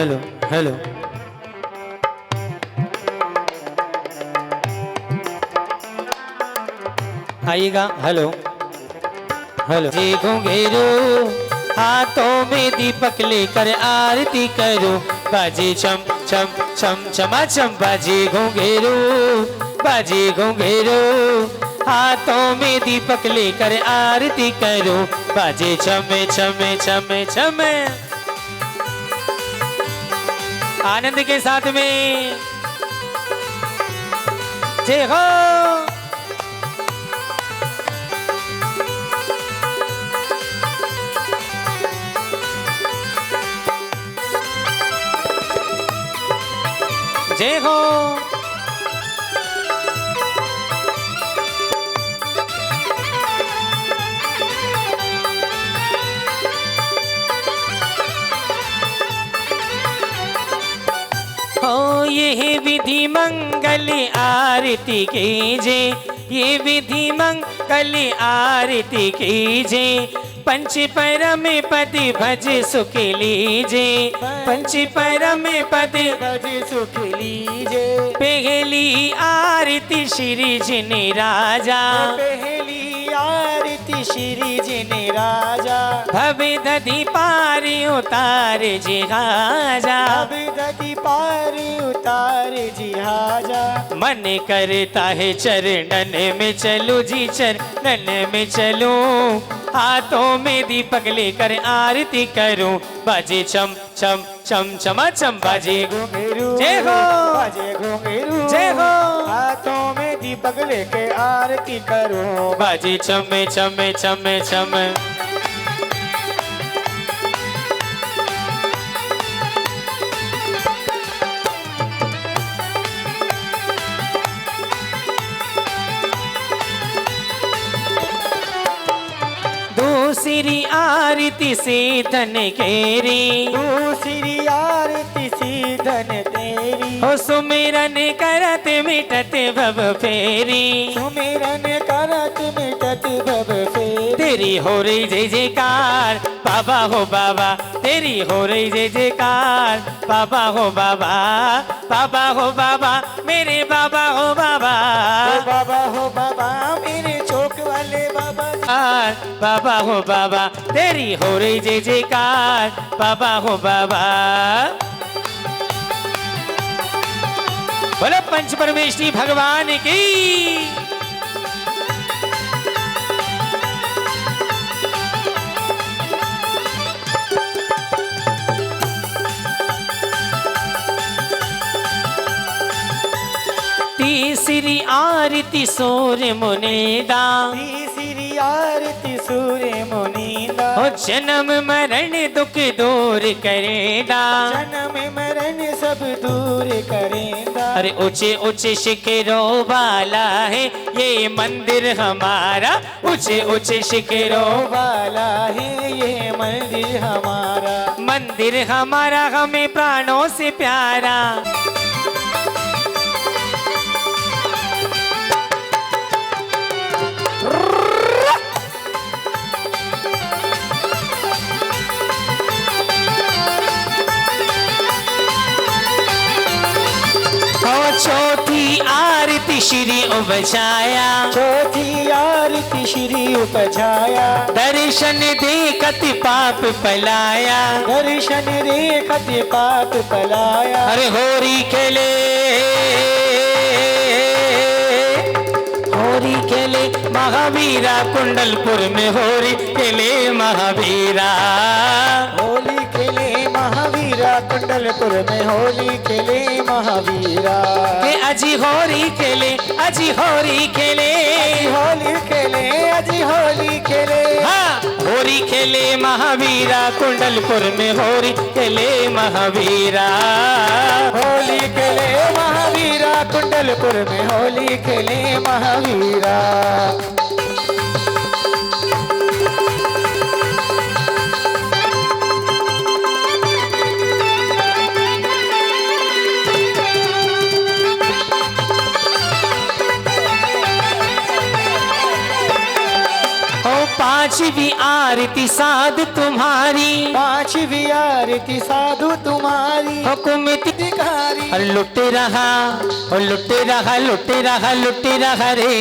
Hello hello. आइएगा। Hello hello. जी घुंघरू हाथों में दीपक लेकर आरती करो, बाजे चम चम चम चमाचम, बाजे घुंघरू बाजे घुंघरू हाथों में दीपक लेकर आरती करो, बाजे चमे चमे चमे चमे। आनंद के साथ में जय हो। जय हो। हो ये विधि मंगल आरती कीजे, ये विधि मंगल आरती कीजे, पंच परम पद भज सुख लीजे, पंच परम पद भज सुख लीजे। पहली आरती श्री जिन राजा, पहली आरती श्री जिन राजा, भव दधि पार उतार जिहाजा, अब गति पार उतार जिहाजा। मन करता है चरणन में चलूं जी, चरणन में चलूं, हाथों में दीपक लेकर आरती करूं, बाजे चम चम चम चमाचम, बाजे घुंघरू जय हो। बाजे घुंघरू जय हो। हाथों में दीपक लेके आरती करो, बाजे चमे चमे चमे चमे। दूसरी आरती से धन केरी, दूसरी आरती सी धन तेरी, हो सुमिरन करत मिटत भव फेरी, सुमिरन करत मिटत भव फेरी। तेरी हो रही जय जयकार बाबा हो बाबा, तेरी हो रही जय जयकार बाबा हो बाबा, बाबा हो बाबा मेरे बाबा हो बाबा, ओ बाबा हो बाबा मेरे चौक वाले बाबा। बाबा हो बाबा, तेरी हो रही जय जयकार बाबा हो बाबा। बोलो पंच परमेश्वरी भगवान की। तीसरी आरती सूर्य मुनीदा, तीसरी आरती सूर्य मुनीदा, हो जन्म मरण दुख दूर करेगा, जन्म मरण सब दूर करेगा। अरे ऊंचे ऊंचे शिखरों वाला है ये मंदिर हमारा, ऊंचे ऊंचे शिखरों वाला है ये मंदिर हमारा, मंदिर हमारा हमें प्राणों से प्यारा। चौथी आरती श्री उपजाया, चौथी आरती श्री उपजाया, दर्शन देखत पाप पलाया, दर्शन देखत पाप पलाया। अरे होरी खेले होरी खेले महावीरा, कुंडलपुर में होरी खेले महावीरा, होली खेले महावीरा, कुंडलपुर में होली खेले महावीरा। के अजी होरी खेले अजी होरी खेले, होली खेले अजी होली खेले, हाँ होरी खेले महावीरा, कुंडलपुर में होरी खेले महावीरा, होली खेले महावीरा, कुंडलपुर में होली खेले महावीरा। पांच पांचवी आरती साधु तुम्हारी, पांचवी आरती साधु तुम्हारी, हुक्म अधिकारी और लुटे रहा, और लुटे रहा, लुटे रहा, लुटे रहा रे,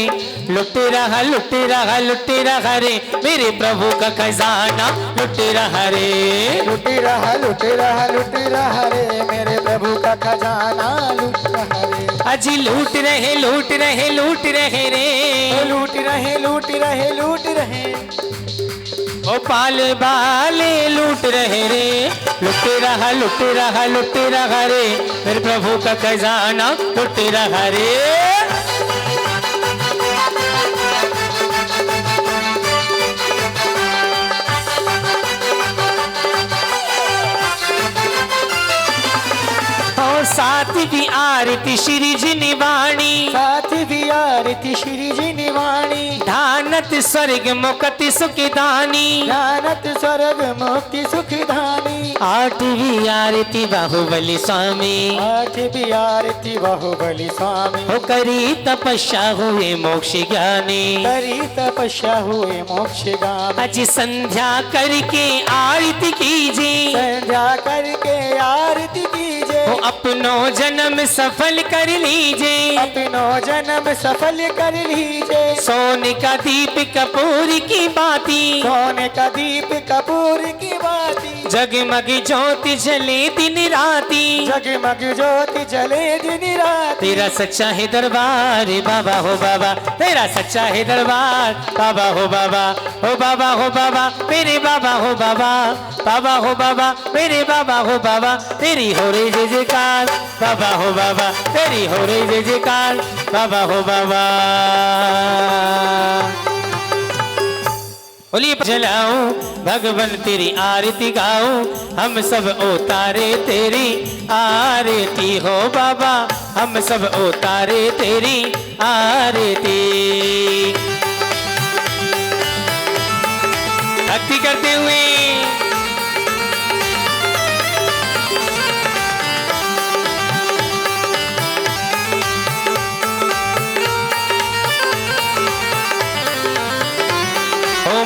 लुटे रहा, लुटे रहा, लुटे रहा रे, मेरे प्रभु का खजाना लुटे रहा रे। लुटे रहा, लुटे रहा, लुटे रहा रे, मेरे प्रभु का खजाना लूट रहा रे। अजी लूट रहे, लूट रहे, लूट रहे रे, लूट रहे, लूट रहे, लूट रहे, ओ पाले बाले लूट रहे रे, लुटे रहा, लुटे रहा, लुटे रहा रे, मेरे प्रभु का खजाना लुटे रहा रे। सातवीं आरती श्री जी निवाणी, सातवीं आरती श्री जी निवाणी, ध्यानत स्वर्ग मुक्ति सुखदानी, ज्ञानत स्वर्ग मुक्ति सुखदानी। आठवीं आरती बाहुबली स्वामी, आठवीं आरती बाहुबली स्वामी, हो करी तपस्या हुए मोक्ष ज्ञानी, करी तपस्या हुए मोक्ष गामी। आज संध्या करके आरती कीजिए, संध्या करके आरती कीजिए, हो अपनो जन्म सफल कर लीजिए, अपनो जन्म सफल कर लीजिए। सोने का दीप कपूर की बाती, सोने का दीप कपूर की बाती, जगमग ज्योति जले दिन राती, जगमग ज्योति जले दिन रात। तेरा सच्चा है दरबार बाबा हो बाबा, तेरा सच्चा है दरबार बाबा हो बाबा, हो बाबा हो बाबा, मेरे बाबा हो बाबा, बाबा हो बाबा, मेरे बाबा हो बाबा, तेरी हो रे जय जयकार बाबा हो बाबा, तेरी हो रे जय जयकार बाबा हो बाबा। बोलिए जलाऊं भगवान तेरी आरती गाऊं, हम सब उतारे तेरी आरती हो बाबा, हम सब उतारे तेरी आरती। भक्ति करते हुए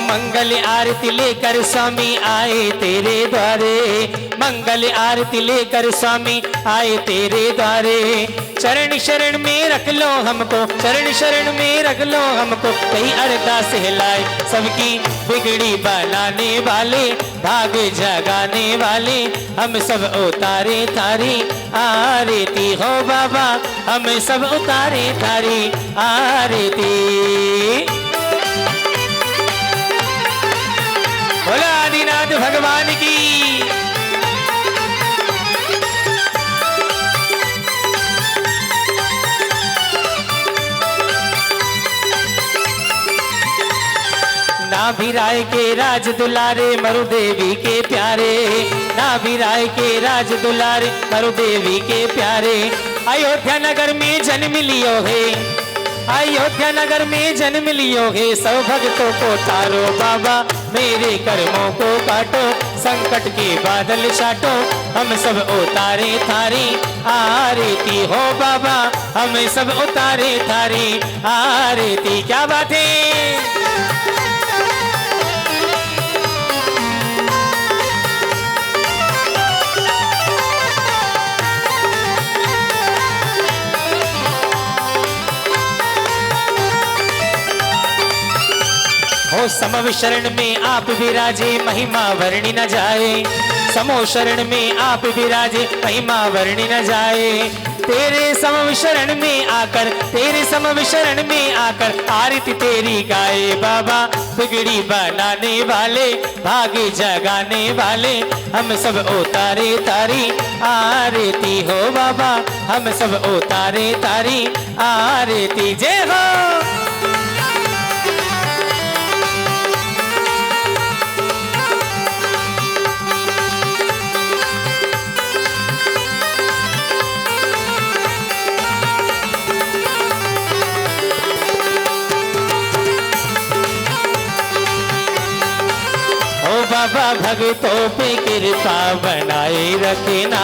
मंगल आरती लेकर स्वामी आए तेरे द्वारे, मंगल आरती लेकर स्वामी आए तेरे द्वारे। चरण शरण में रख लो हमको, चरण शरण में रख लो हमको, कई अरदास हिलाए सबकी बिगड़ी बनाने वाले, भाग जगाने वाले, हम सब उतारे तारी आरती हो बाबा, हम सब उतारे तारी आरती। बोला आदिनाथ भगवान की। नाभिराय के राज दुलारे मरु देवी के प्यारे, नाभिराय के राज दुलारे मरु देवी के प्यारे। अयोध्या नगर में जन्म लियो है, अयोध्या नगर में जन्म लियो है, सब भक्तों को तारो बाबा, मेरे कर्मों को काटो, संकट के बादल छाटो, हम सब उतारे थारी आरती हो बाबा, हम सब उतारे थारी आरती। क्या बात है। हो समव शरण में आप विराजे, महिमा वर्णि न जाए, समो शरण में आप विराजे, महिमा वर्णि न जाए। तेरे समव शरण में आकर, तेरे समव शरण में आकर, आरती तेरी गाए बाबा, बिगड़ी बनाने वाले, भागे जगाने वाले, हम सब उतारे तारी आरती हो बाबा, हम सब उतारे तारी आरती। जय हो। बाबा भक्तों पे कृपा बनाए रखना,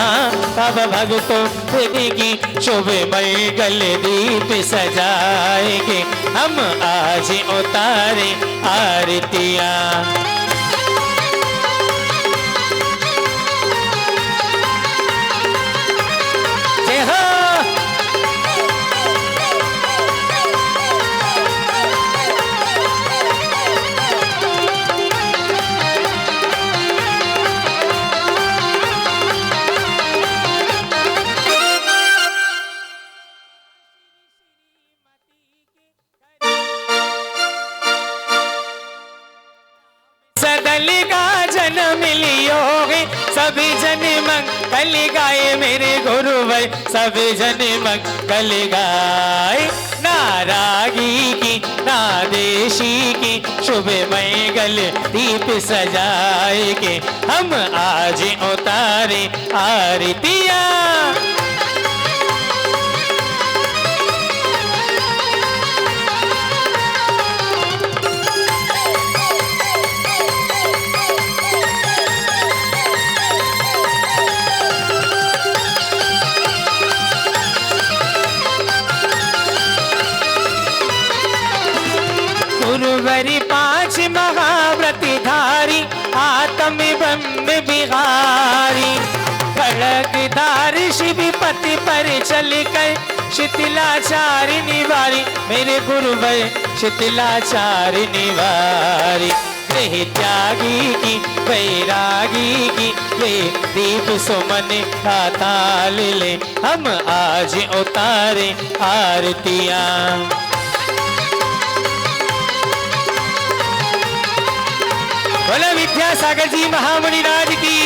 बाबा भक्तों पे की शुभ मंगल दीप सजाएंगे हम आज उतारे आरतियां। जय हो। सदल का जन्म लियोगे सभी जन मंगल गाए मेरे गुरुवर, सभी जन मंगल गाए। नारागी की नादेशी की शुभ मंगल दीप सजाए के हम आज उतारे आरतियां। गुरुवरी 5 महाव्रतधारी आत्म ब्रह्म बिहारी, खड़गधार शिवपति पर चल कर शीतलाचार्य निवारी मेरे गुरुवर शीतलाचार्य निवारी। गृह त्यागी की वैरागी की वे दीप सुमन का ताल ले हम आज उतारे आरतियां। बोलो विद्यासागर जी महामुनि राज की।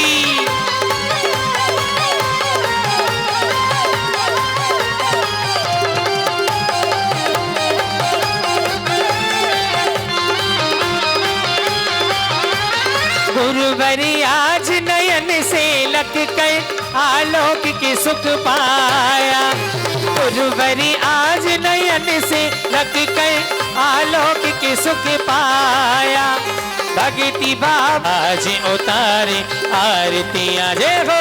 गुरुवरी आज नयन से लग कर आलोक की सुख पाया, गुरुवरी आज नयन से लग कर आलोक की सुख पाया। भगति बाबा आज उतारे आरतियां। जय हो।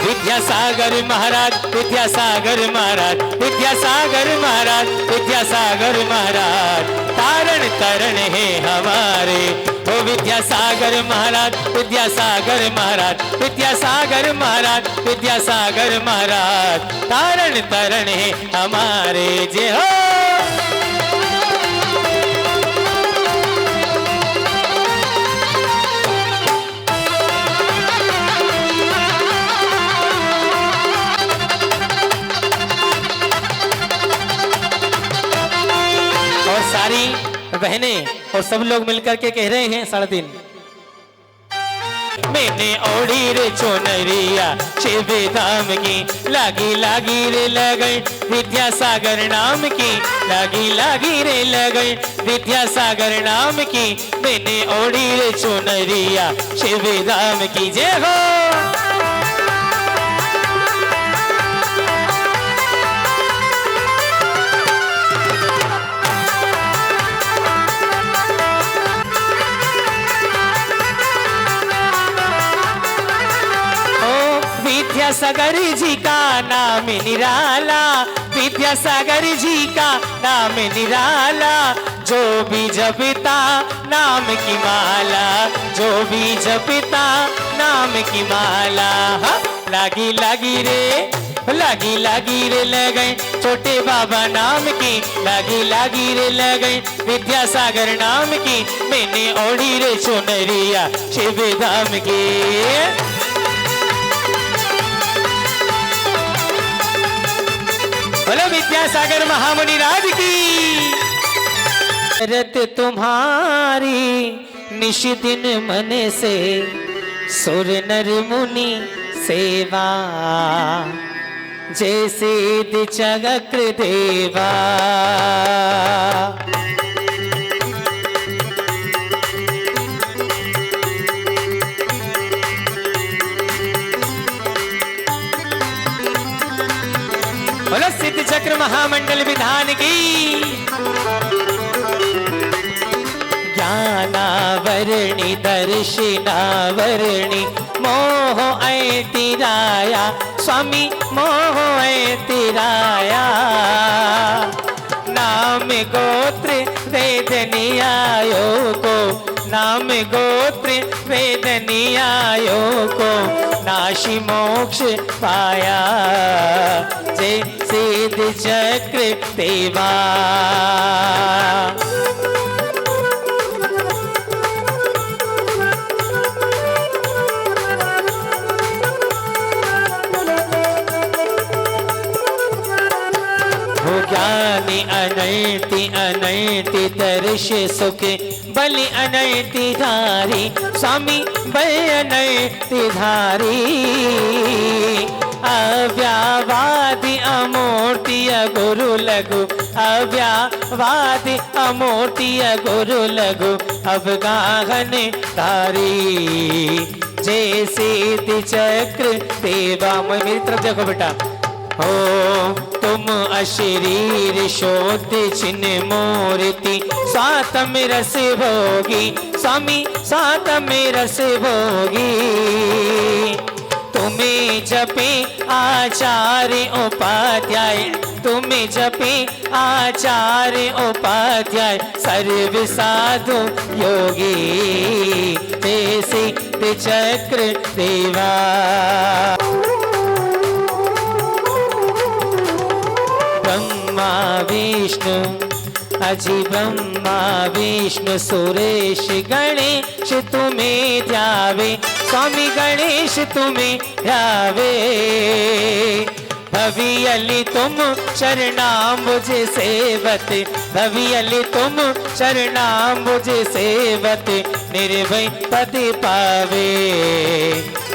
विद्यासागर महाराज, विद्यासागर महाराज, विद्यासागर महाराज, विद्यासागर महाराज तारण तरण है हमारे। ओ विद्यासागर महाराज, विद्यासागर महाराज, विद्यासागर महाराज, विद्यासागर महाराज तारण तरण है हमारे। जय हो। और सारी बहनें और सब लोग मिलकर के कह रहे हैं 3.5 मैंने ओढ़ी रे चोनरिया शिव धाम की, लागी लागी रे लगई विद्यासागर नाम की, लागी लागी रे लगई विद्यासागर नाम की। मैंने ओढ़ी रे चोनरिया शिव धाम की। जय हो। विद्यासागर जी का नाम निराला, विद्यासागर जी का नाम निराला। जो भी जपता नाम की माला, जो भी जपता नाम की माला। हाँ? लागी लागी रे, लागी लागी रे लगई छोटे बाबा नाम की, लागी लागी रे लगई विद्यासागर नाम की। मैंने ओढ़ी रे चुनरिया शिव धाम की। बोलो विद्यासागर महामुनि राज की। रत तुम्हारी निश दिन मन से सुर नर मुनि सेवा, जैसे चक्र देवा। बोलो सिद्ध चक्र महामंडल विधान की। ज्ञानावरणी दर्शनावरणी मोह ऐतिराया स्वामी मोह ऐतिराया। नाम गोत्र वेदनियायो को नाम गोत्र वेदनियायो को नाशी मोक्ष पाया जय सिद्ध चक्र देवा। ज्ञानी अनैति अनैति दर्श सुख बलि अनैति धारी स्वामी बल अनैति धारी। अव्यावादि अमूर्तिय गुरु लघु अव्यावादि अमूर्तिय गुरु लघु अवगाहन धारी जय सिद्ध चक्र देवा। मेरी तरफ देखो बेटा। हो तुम अशरीर शोध चिन्ह मूर्ति सात में रस भोगी स्वामी सात में रस भोगी। तुम्हें जपे आचार्य उपाध्याय तुम्हें जपे आचार्य उपाध्याय सर्व साधु योगी जय सिद्ध चक्र देवा। ब्रह्मा विष्णु अजी ब्रह्मा विष्णु सुरेश गणेश तुम्हें ध्यावे स्वामी गणेश तुम्हें ध्यावे। भवियलि तुम शरणाम्बुज सेवत भवियलि तुम शरणाम्बुज सेवत निर्भय पद पावे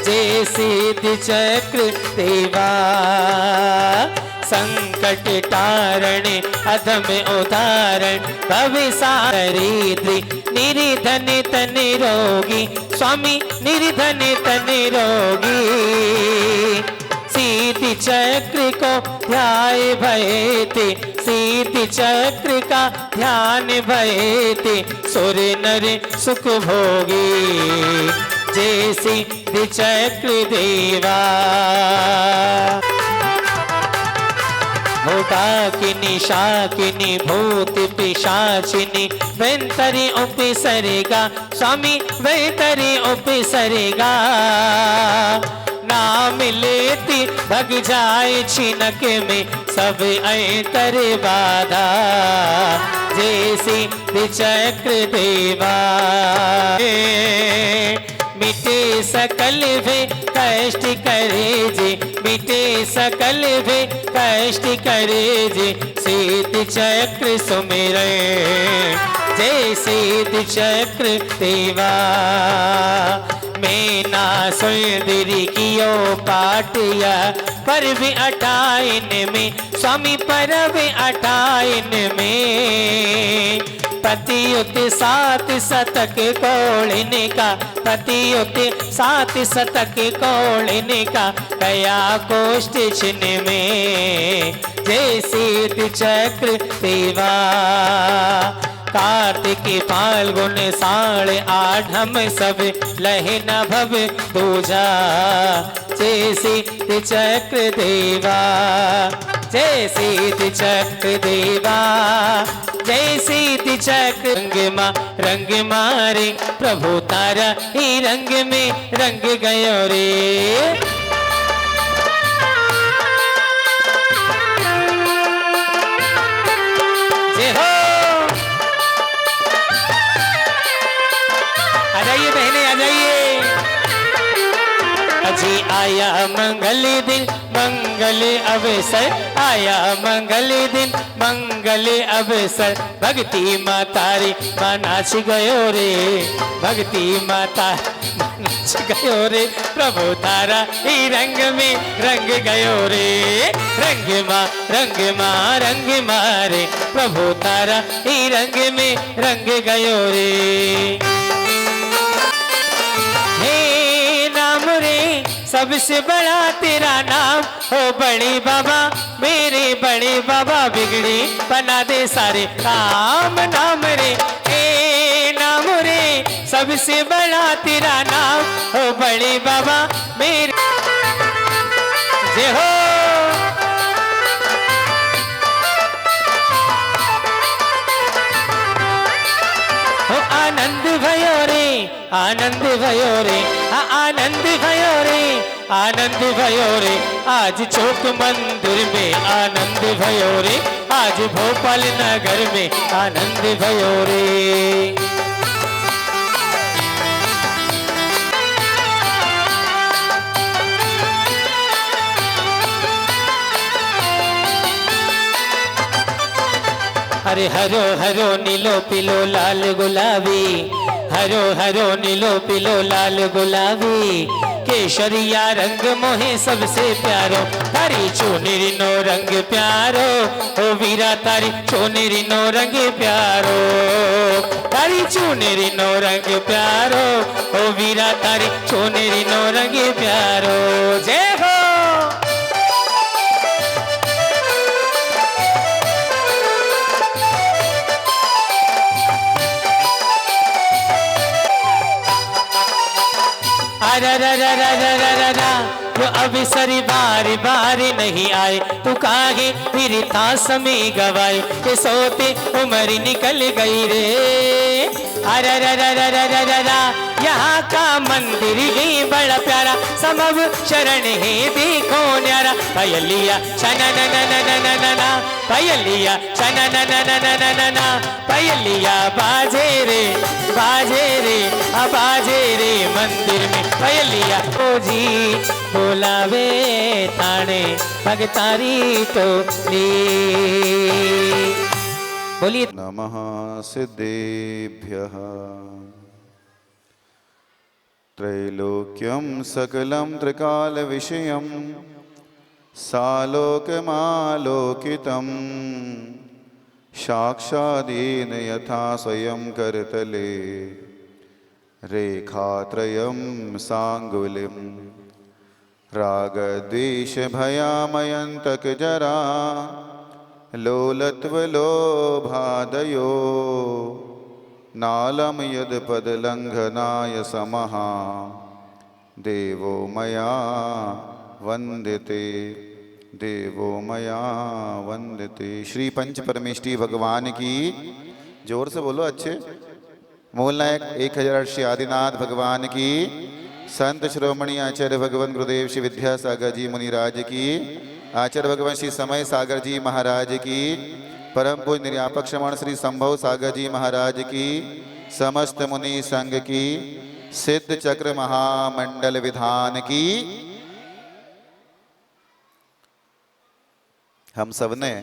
जय सिद्ध चक्र देवा। संकट तारण अधम उदाहरण भविसारिद्रि निर्धन तन रोगी स्वामी निर्धन तन रोगी। सिद्ध चक्र को ध्याय भयते सिद्ध चक्र का ध्यान भयते सुर नर सुख भोगी जय सिद्ध चक्र देवा। डाकिनी शाकिनी भूत पिशाचिनी वैतरी उपसरेगा स्वामी वैतरी उपसरेगा। नाम लेती भग जाए छिनक में सब ऐतर बाधा जय सिद्ध चक्र देवा। मिटे सकल वे कष्ट करे जे मिटे सकल वे कष्ट करे जे सिद्ध चक्र सुमिरे जय सिद्ध चक्र देवा। मैना सुंदरी कियो पाटिया पर भी अटाइन में स्वामी पर भी अटाइन में। पतियुत सात शतक कोलिने का पतियुत सात शतक कोलिने का कया कोष्ठ चिन्ह में जय सिद्ध चक्र देवा। कार्तिक फाल्गुन साढ़ आठम सब लहे न भव दूजा जय सिद्ध चक्र देवा जय सिद्ध चक्र देवा जय सिद्ध चक्र। रंग मारे प्रभु तारा ही रंग में रंग गयो रे। जय हो आ जाइए बहने आ जाइए। अजी आया मंगल दिन मंगल अवसर आया मंगल दिन मंगल अवसर भक्ति मातारी माँ नाच गयो रे भक्ति माता नाच गयो रे प्रभु तारा ही रंग में रंग गयो रे। रंग मारे प्रभु तारा ही रंग में रंग गयो रे। हे नाम रे सबसे बड़ा तेरा नाम हो बड़े बाबा मेरे बड़े बाबा बिगड़ी बना दे सारे काम। नाम रे ए नाम रे सबसे बड़ा तेरा नाम, ओ बड़े बाबा मेरे जय हो। आनंद भयो रे आनंद भयो रे आनंद भयो रे आनंद भयो रे, आज चौक मंदिर में आनंद भयो रे, आज भोपाल नगर में आनंद भयो रे। अरे हरो हरो नीलो पीलो लाल गुलाबी, हरो हरो नीलो पीलो लाल गुलाबी, केशरिया रंग मोहे सबसे प्यारो, तारी चुनरी नो रंग प्यारो, ओ वीरा तारी चुनरी नो रंग प्यारो, तारी चुनरी नो रंग प्यारो, ओ वीरा तारी चुनरी नो रंग प्यारो। जय हो। जो अवसर बारी बारी नहीं आए, तू काहे फिर तास में गवाए, के सोते उम्र निकल गई रे। अरे यहाँ का मंदिर ही बड़ा प्यारा, समव शरण है देखो न्यारा, पयलिया छनननननननना, पयलिया छननननननना, पयलिया बाजे रे बाजे रे मंदिर में पयलिया। ओ जी बोलावे ताने भगतारी टोली। बोलिए नमः सिद्धेभ्यः। त्रैलोक्यं सकलं त्रिकालविषयं सालोकमालोकितं, साक्षादेन यथा स्वयं करतले रेखात्रयं साङ्गुलिं, रागद्वेषभयामयन्तकजरा लोलत्वलोभादयो, नालं यद्पदलङ्घनाय समः देवो मया वंदिते, देवो मया वंदिते। श्री पंच परमेष्ठी भगवान की, जोर से बोलो अच्छे, मूल नायक 1000 श्री आदिनाथ भगवान की, संत श्रोमणी आचार्य भगवान गुरुदेव श्री विद्यासागर जी मुनिराज की, आचार्य भगवान श्री समय सागर जी महाराज की, परम पूज्य निर्यापक श्रमण श्री संभव सागर जी महाराज की, समस्त मुनि संघ की, सिद्ध चक्र महामंडल विधान की। हम सब ने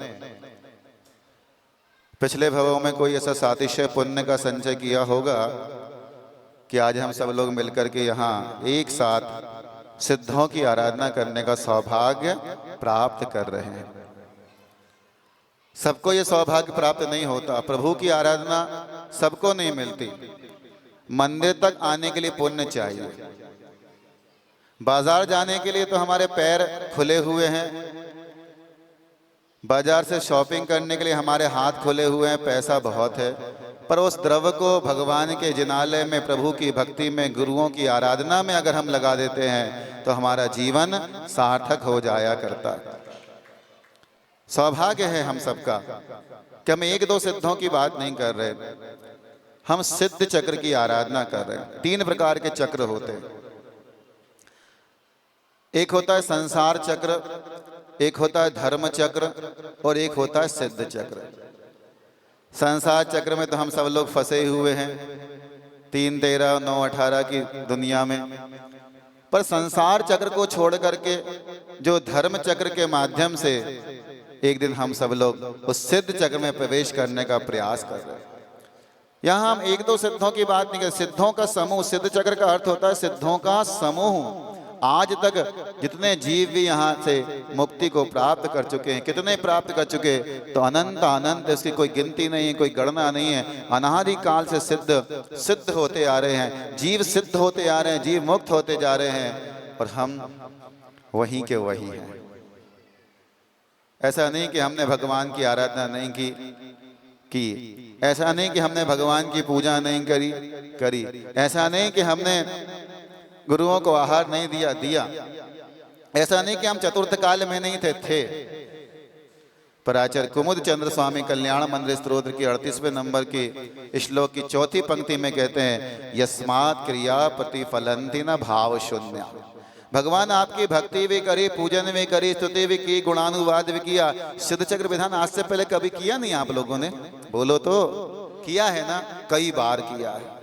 पिछले भवों में कोई ऐसा सातिशय पुण्य का संचय किया होगा कि आज हम सब लोग मिलकर के यहाँ एक साथ सिद्धों की आराधना करने का सौभाग्य प्राप्त कर रहे हैं। सबको ये सौभाग्य प्राप्त नहीं होता, प्रभु की आराधना सबको नहीं मिलती। मंदिर तक आने के लिए पुण्य चाहिए, बाजार जाने के लिए तो हमारे पैर खुले हुए हैं, बाजार से शॉपिंग करने के लिए हमारे हाथ खुले हुए हैं, पैसा बहुत है, पर उस द्रव्य को भगवान के जिनालय में, प्रभु की भक्ति में, गुरुओं की आराधना में अगर हम लगा देते हैं तो हमारा जीवन सार्थक हो जाया करता है। सौभाग्य है हम सबका कि हम एक दो सिद्धों की बात नहीं कर रहे, हम सिद्ध चक्र की आराधना कर रहे हैं। 3 प्रकार के चक्र होते हैं, एक होता है संसार चक्र, एक होता है धर्म चक्र और एक होता है सिद्ध चक्र। संसार चक्र में तो हम सब लोग फंसे हुए हैं 3, 13, 9, 18 की दुनिया में, पर संसार चक्र को छोड़ करके जो धर्म चक्र के माध्यम से एक दिन हम सब लोग उस सिद्ध चक्र में प्रवेश करने का प्रयास कर रहे हैं। यहाँ हम एक दो सिद्धों की बात नहीं कर, सिद्धों का समूह, सिद्ध चक्र का अर्थ होता है सिद्धों का समूह। आज तक जितने जीव भी यहाँ से मुक्ति को प्राप्त कर चुके हैं, कितने प्राप्त कर चुके, तो अनंत अनंत, इसकी कोई गिनती नहीं है, कोई गणना नहीं है। अनादि काल से सिद्ध होते आ रहे हैं, जीव सिद्ध होते आ रहे हैं, जीव मुक्त होते जा रहे हैं, और हम वहीं के वहीं हैं। ऐसा नहीं कि हमने भगवान की आराधना नहीं की, ऐसा नहीं कि हमने भगवान की पूजा नहीं करी, ऐसा नहीं कि हमने गुरुओं को आहार नहीं दिया, ऐसा नहीं कि हम चतुर्थ काल में नहीं थे। पर आचार्य कुमुद चंद्र स्वामी कल्याण मंदिर स्तोत्र की 38वें नंबर की श्लोक की चौथी पंक्ति में कहते हैं, यस्मात् क्रिया प्रतिफलंति न भाव शून्य। भगवान आपकी भक्ति भी करी, पूजन भी करी, स्तुति भी की, गुणानुवाद भी किया, सिद्ध चक्र विधान आज से पहले कभी किया नहीं आप लोगों ने? बोलो तो, किया है ना? कई बार किया है।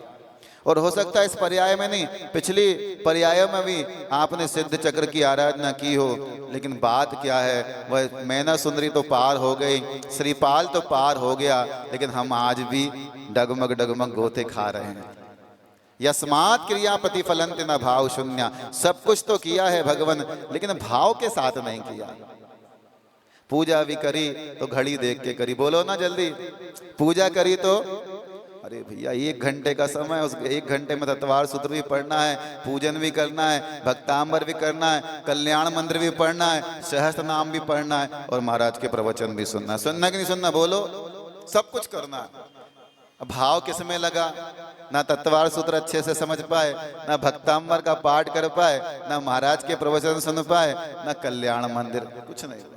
और हो सकता है इस पर्याय में नहीं, पिछली पर्यायों में भी आपने सिद्ध चक्र की आराधना की हो, लेकिन बात क्या है, वह मैना सुंदरी तो पार हो गई, श्रीपाल तो पार हो गया, लेकिन हम आज भी डगमग गोते खा रहे हैं। यस्मात् क्रिया प्रतिफलंत न भाव शून्य। सब कुछ तो किया है भगवान, लेकिन भाव के साथ नहीं किया। पूजा भी करी तो घड़ी देख के करी, बोलो ना जल्दी। पूजा करी तो अरे भैया 1 घंटे का समय, उस 1 घंटे में तत्वार सूत्र भी पढ़ना है, पूजन भी करना है, भक्तांबर भी करना है, कल्याण मंत्र भी पढ़ना है, सहस्त्र नाम भी पढ़ना है, और महाराज के प्रवचन भी सुनना। सुनना कि नहीं सुनना? बोलो। सब कुछ करना है। अब भाव किस में लगा? ना तत्वार सूत्र अच्छे से समझ पाए, ना भक्तांबर का पाठ कर पाए, ना महाराज के प्रवचन सुन पाए, ना कल्याण मंदिर, कुछ नहीं।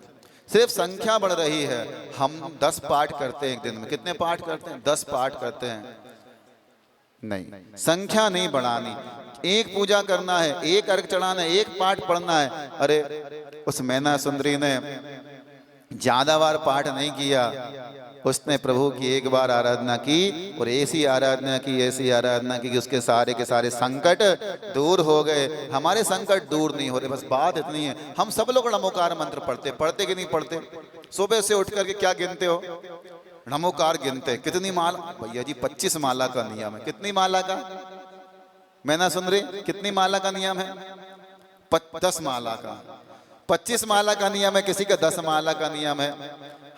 सिर्फ संख्या बढ़ रही है। हम 10 पाठ करते हैं एक दिन में, कितने पाठ करते हैं? 10 पाठ करते हैं। नहीं, संख्या नहीं बढ़ानी। एक पूजा करना है, एक अर्घ चढ़ाना है, एक पाठ पढ़ना है। अरे उस मैना सुंदरी ने ज्यादा बार पाठ नहीं किया, उसने प्रभु की एक बार आराधना की, और ऐसी आराधना की कि उसके सारे के सारे संकट दूर हो गए। हमारे संकट दूर नहीं हो रहे, बस बात इतनी है। हम सब लोग नमोकार मंत्र पढ़ते कि नहीं पढ़ते? सुबह से उठ करके क्या गिनते हो? नमोकार गिनते। कितनी माला? भैया जी 25 माला का नियम है। कितनी माला का? मैना सुन रही, कितनी माला का नियम है? 10 माला का। 25 माला का नियम है, किसी का 10 माला का नियम है।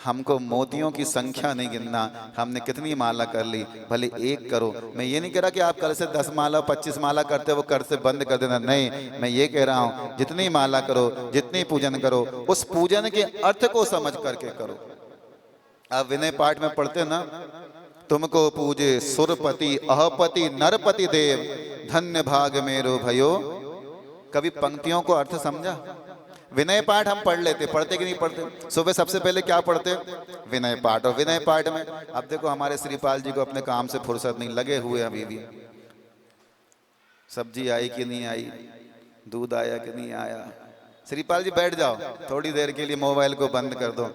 हमको मोतियों की संख्या नहीं गिनना, हमने कितनी माला कर ली, भले एक करो। मैं ये नहीं कह रहा कि आप कल से 10 माला 25 माला करते हो, वो कर से बंद कर देना, नहीं। मैं ये कह रहा हूँ जितनी माला करो, जितनी पूजन करो, उस पूजन के अर्थ को समझ करके करो। आप विनय पाठ में पढ़ते ना, तुमको पूजे सुरपति अहपति नरपति देव, धन्य भाग मेरो भयो। कभी पंक्तियों को अर्थ समझा? विनय पाठ हम पढ़ लेते, पढ़ते कि नहीं पढ़ते? सुबह सबसे पहले क्या पढ़ते? विनय पाठ। और विनय पाठ में अब देखो हमारे श्रीपाल जी को अपने काम से फुर्सत नहीं, लगे हुए अभी भी। सब्जी आई कि नहीं आई, दूध आया कि नहीं आया। श्रीपाल जी बैठ जाओ, थोड़ी देर के लिए मोबाइल को बंद कर दो।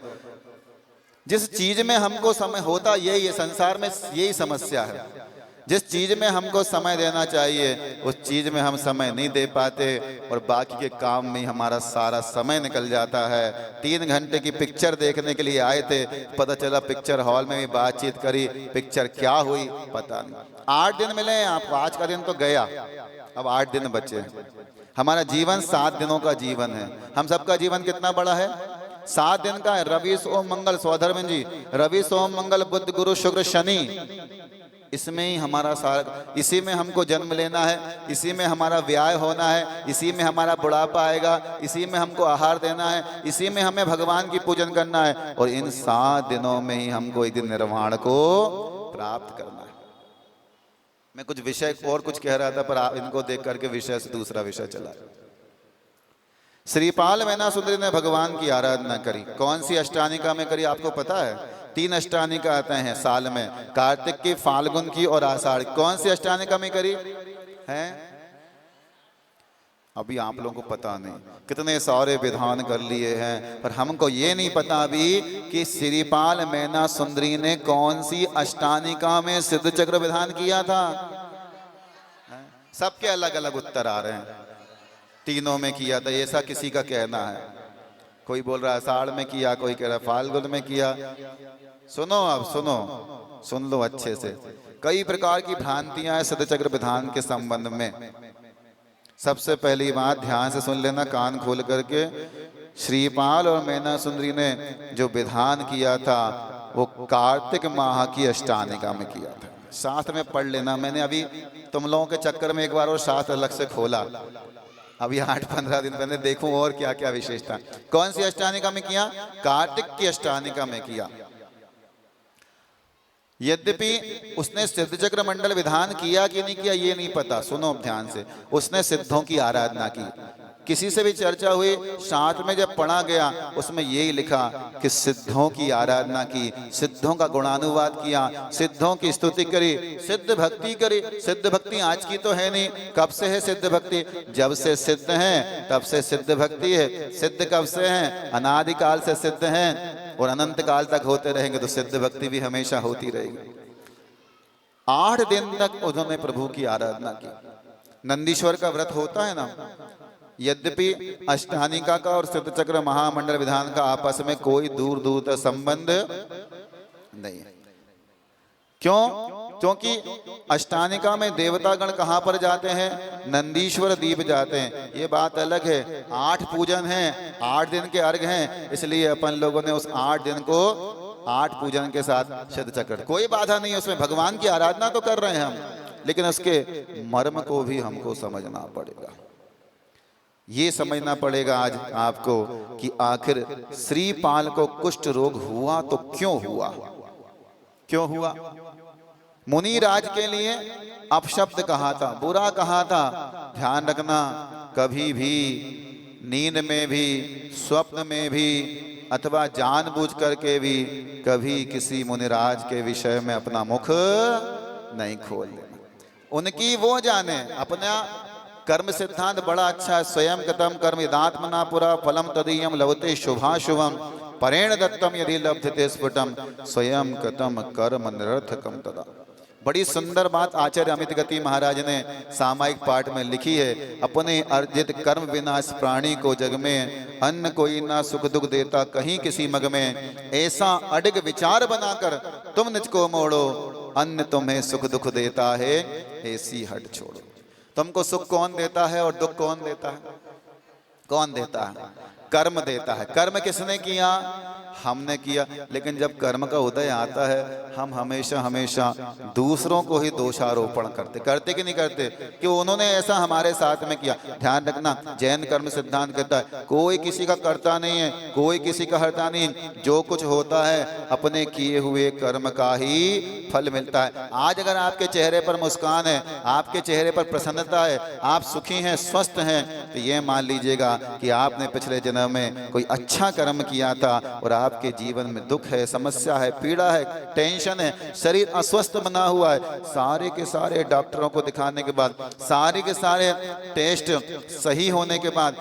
जिस चीज में हमको समय होता, यही संसार में यही समस्या है। जिस चीज में हमको समय देना चाहिए, उस चीज में हम समय नहीं दे पाते, और बाकी के काम में हमारा सारा समय निकल जाता है। 3 घंटे की पिक्चर देखने के लिए आए थे, पता चला पिक्चर हॉल में भी बातचीत करी, पिक्चर क्या हुई पता नहीं। 8 दिन मिले आपको, आज का दिन तो गया, अब 8 दिन बचे। हमारा जीवन 7 दिनों का जीवन है। हम सबका जीवन कितना बड़ा है? 7 दिन का है। रवि सोम मंगल, स्वधर्म जी, रवि सोम मंगल बुध गुरु शुक्र शनि, इसमें ही हमारा सारा, इसी में हमको जन्म लेना है, इसी में हमारा व्याय होना है, इसी में हमारा बुढ़ापा आएगा, इसी में हमको आहार देना है, इसी में हमें भगवान की पूजन करना है, और इन 7 दिनों में ही हमको एक दिन निर्वाण को प्राप्त करना है। मैं कुछ विषय और कुछ कह रहा था, पर आप इनको देख करके विषय से दूसरा विषय चला। श्रीपाल मैना सुंदरी ने भगवान की आराधना करी। कौन सी अष्टानिका में करी आपको पता है? 3 अष्टानिका आते हैं साल में, कार्तिक की, फाल्गुन की और आषाढ़। कौन सी अष्टानिका में करी है? अभी आप लोगों को पता नहीं, कितने सारे विधान कर लिए हैं, पर हमको ये नहीं पता अभी कि श्रीपाल मैना सुंदरी ने कौन सी अष्टानिका में सिद्ध चक्र विधान किया था। सबके अलग अलग उत्तर आ रहे हैं। तीनों में किया था, ऐसा किसी का कहना है। कोई बोल रहा है आषाढ़ में किया, कोई कह रहा है फाल्गुन में किया। सुनो, अब सुनो, सुन लो अच्छे से। कई प्रकार की भ्रांतियां हैं सिद्ध चक्र विधान के संबंध में। सबसे पहली बात ध्यान से सुन लेना, कान खोल करके। श्रीपाल और मैना सुंदरी ने जो विधान किया था, वो कार्तिक माह की अष्टानिका में किया था। शास्त्र में पढ़ लेना। मैंने अभी तुम लोगों के चक्कर में एक बार और शास्त्र अलग से खोला। अभी 8-15 दिन पहले देखूं और क्या क्या विशेषता। कौन सी अष्टानिका में किया? कार्तिक की अष्टानिका में किया। यद्यपि उसने सिद्ध चक्र मंडल विधान किया कि नहीं किया ये नहीं पता, सुनो ध्यान से। उसने सिद्धों की आराधना की। किसी से भी चर्चा हुई, साथ में जब पढ़ा गया उसमें यही लिखा कि सिद्धों की आराधना की, सिद्धों का गुणानुवाद किया, सिद्धों की स्तुति करी, सिद्ध भक्ति करी। सिद्ध भक्ति आज की तो है नहीं, कब से है सिद्ध भक्ति? जब से सिद्ध हैं तब से सिद्ध भक्ति है। सिद्ध कब से हैं? अनादिकाल से सिद्ध हैं और अनंत काल तक होते रहेंगे, तो सिद्ध भक्ति भी हमेशा होती रहेगी। 8 दिन तक उन्होंने प्रभु की आराधना की। नंदीश्वर का व्रत होता है ना, यद्यपि अष्टानिका का और सिद्ध चक्र महामंडल विधान का आपस में कोई दूर दूर तक संबंध नहीं है। क्यों? क्योंकि अष्टानिका में देवतागण कहां पर जाते हैं? नंदीश्वर द्वीप जाते हैं। ये बात अलग है। 8 पूजन हैं, 8 दिन के अर्घ हैं, इसलिए अपन लोगों ने उस 8 दिन को 8 पूजन के साथ सिद्ध चक्र, कोई बाधा नहीं है उसमें। भगवान की आराधना तो कर रहे हैं हम, लेकिन उसके मर्म को भी हमको समझना पड़ेगा। ये समझना पड़ेगा आज आपको कि आखिर श्रीपाल को कुष्ठ रोग हुआ तो क्यों हुआ? क्यों हुआ? मुनिराज के लिए अपशब्द कहा था, बुरा कहा था। ध्यान रखना, कभी भी नींद में भी, स्वप्न में भी, अथवा जानबूझ करके भी कभी किसी मुनिराज के विषय में अपना मुख नहीं खोल देना। उनकी वो जाने। अपना कर्म सिद्धांत बड़ा अच्छा है। स्वयं कतम कर्म यदात्मना पुरा फलम तदीयम लभते शुभाशुभम परेण दत्तम यदि लब्धते स्फुटम स्वयं कतम कर्म निरर्थकम तदा। बड़ी सुंदर बात आचार्य अमित गति महाराज ने सामायिक पाठ में लिखी है। अपने अर्जित कर्म बिना इस प्राणी को जग में अन्न कोई ना सुख दुख देता कहीं किसी मग में। ऐसा अडिग विचार बनाकर तुम निज को मोड़ो, अन्न तुम्हें सुख दुख देता है ऐसी हट छोड़ो। तुमको सुख कौन देता है और दुख कौन देता है? कौन देता है? कर्म देता है। कर्म किसने किया? हमने किया। लेकिन जब कर्म का उदय आता है हम हमेशा हमेशा दूसरों को ही दोषारोपण करते कि नहीं करते कि उन्होंने ऐसा हमारे साथ में किया। ध्यान रखना, जैन कर्म सिद्धांत कहता है कोई किसी का करता नहीं है, कोई किसी का हरता नहीं। जो कुछ होता है अपने किए हुए कर्म का ही फल मिलता है। आज अगर आपके चेहरे पर मुस्कान है, आपके चेहरे पर प्रसन्नता है, आप सुखी हैं, स्वस्थ हैं, तो ये मान लीजिएगा कि आपने पिछले जन्म में कोई अच्छा कर्म किया था और आपके जीवन में दुख है, समस्या है, पीड़ा है, टेंशन है, शरीर अस्वस्थ बना हुआ है। सारे के सारे डॉक्टरों को दिखाने के बाद, सारे के सारे टेस्ट सही होने के बाद,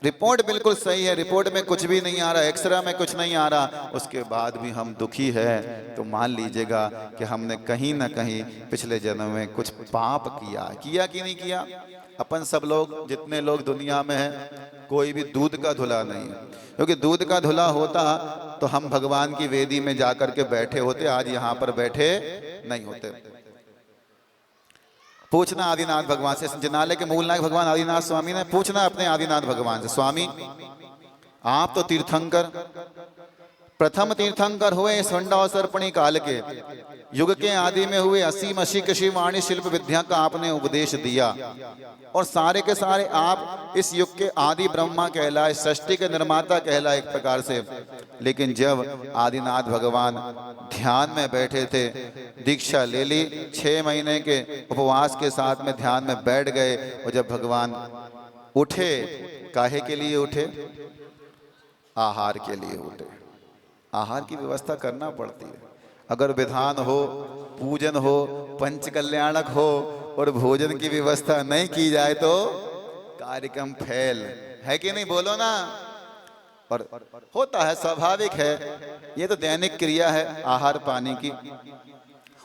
रिपोर्ट बिल्कुल सही है, रिपोर्ट में कुछ भी नहीं आ रहा, एक्सरे में कुछ नहीं आ रहा, उसके बाद भी हम दुखी है, तो मान लीजिएगा कि हमने कहीं ना कहीं पिछले जन्म में कुछ पाप किया कि नहीं किया। अपन सब लोग, जितने लोग दुनिया में हैं, कोई भी दूध का धुला नहीं है, क्योंकि दूध का धुला होता तो हम भगवान की वेदी में जाकर के बैठे होते, आज यहाँ पर बैठे नहीं होते। पूछना आदिनाथ भगवान से, जिनालय के मूल नायक भगवान आदिनाथ स्वामी ने पूछना अपने आदिनाथ भगवान से, स्वामी आप तो तीर्थंकर, प्रथम तीर्थंकर हुए स्वंडावसर्पणी काल के, युग के आदि में हुए असीम अशी वाणी शिल्प विद्या का आपने उपदेश दिया, और सारे के सारे आप इस युग के आदि ब्रह्मा कहलाए, सृष्टि के निर्माता कहलाए एक प्रकार से। लेकिन जब आदिनाथ भगवान ध्यान में बैठे थे, दीक्षा ले ली, 6 महीने के उपवास के साथ में ध्यान में बैठ गए, और जब भगवान उठे, काहे के लिए उठे? आहार के लिए उठे। आहार की व्यवस्था करना पड़ती है। अगर विधान हो, पूजन हो, पंच कल्याणक हो और भोजन की व्यवस्था नहीं की जाए तो कार्यक्रम फेल है कि नहीं? बोलो ना। और होता है, स्वाभाविक है, ये तो दैनिक क्रिया है आहार पानी की।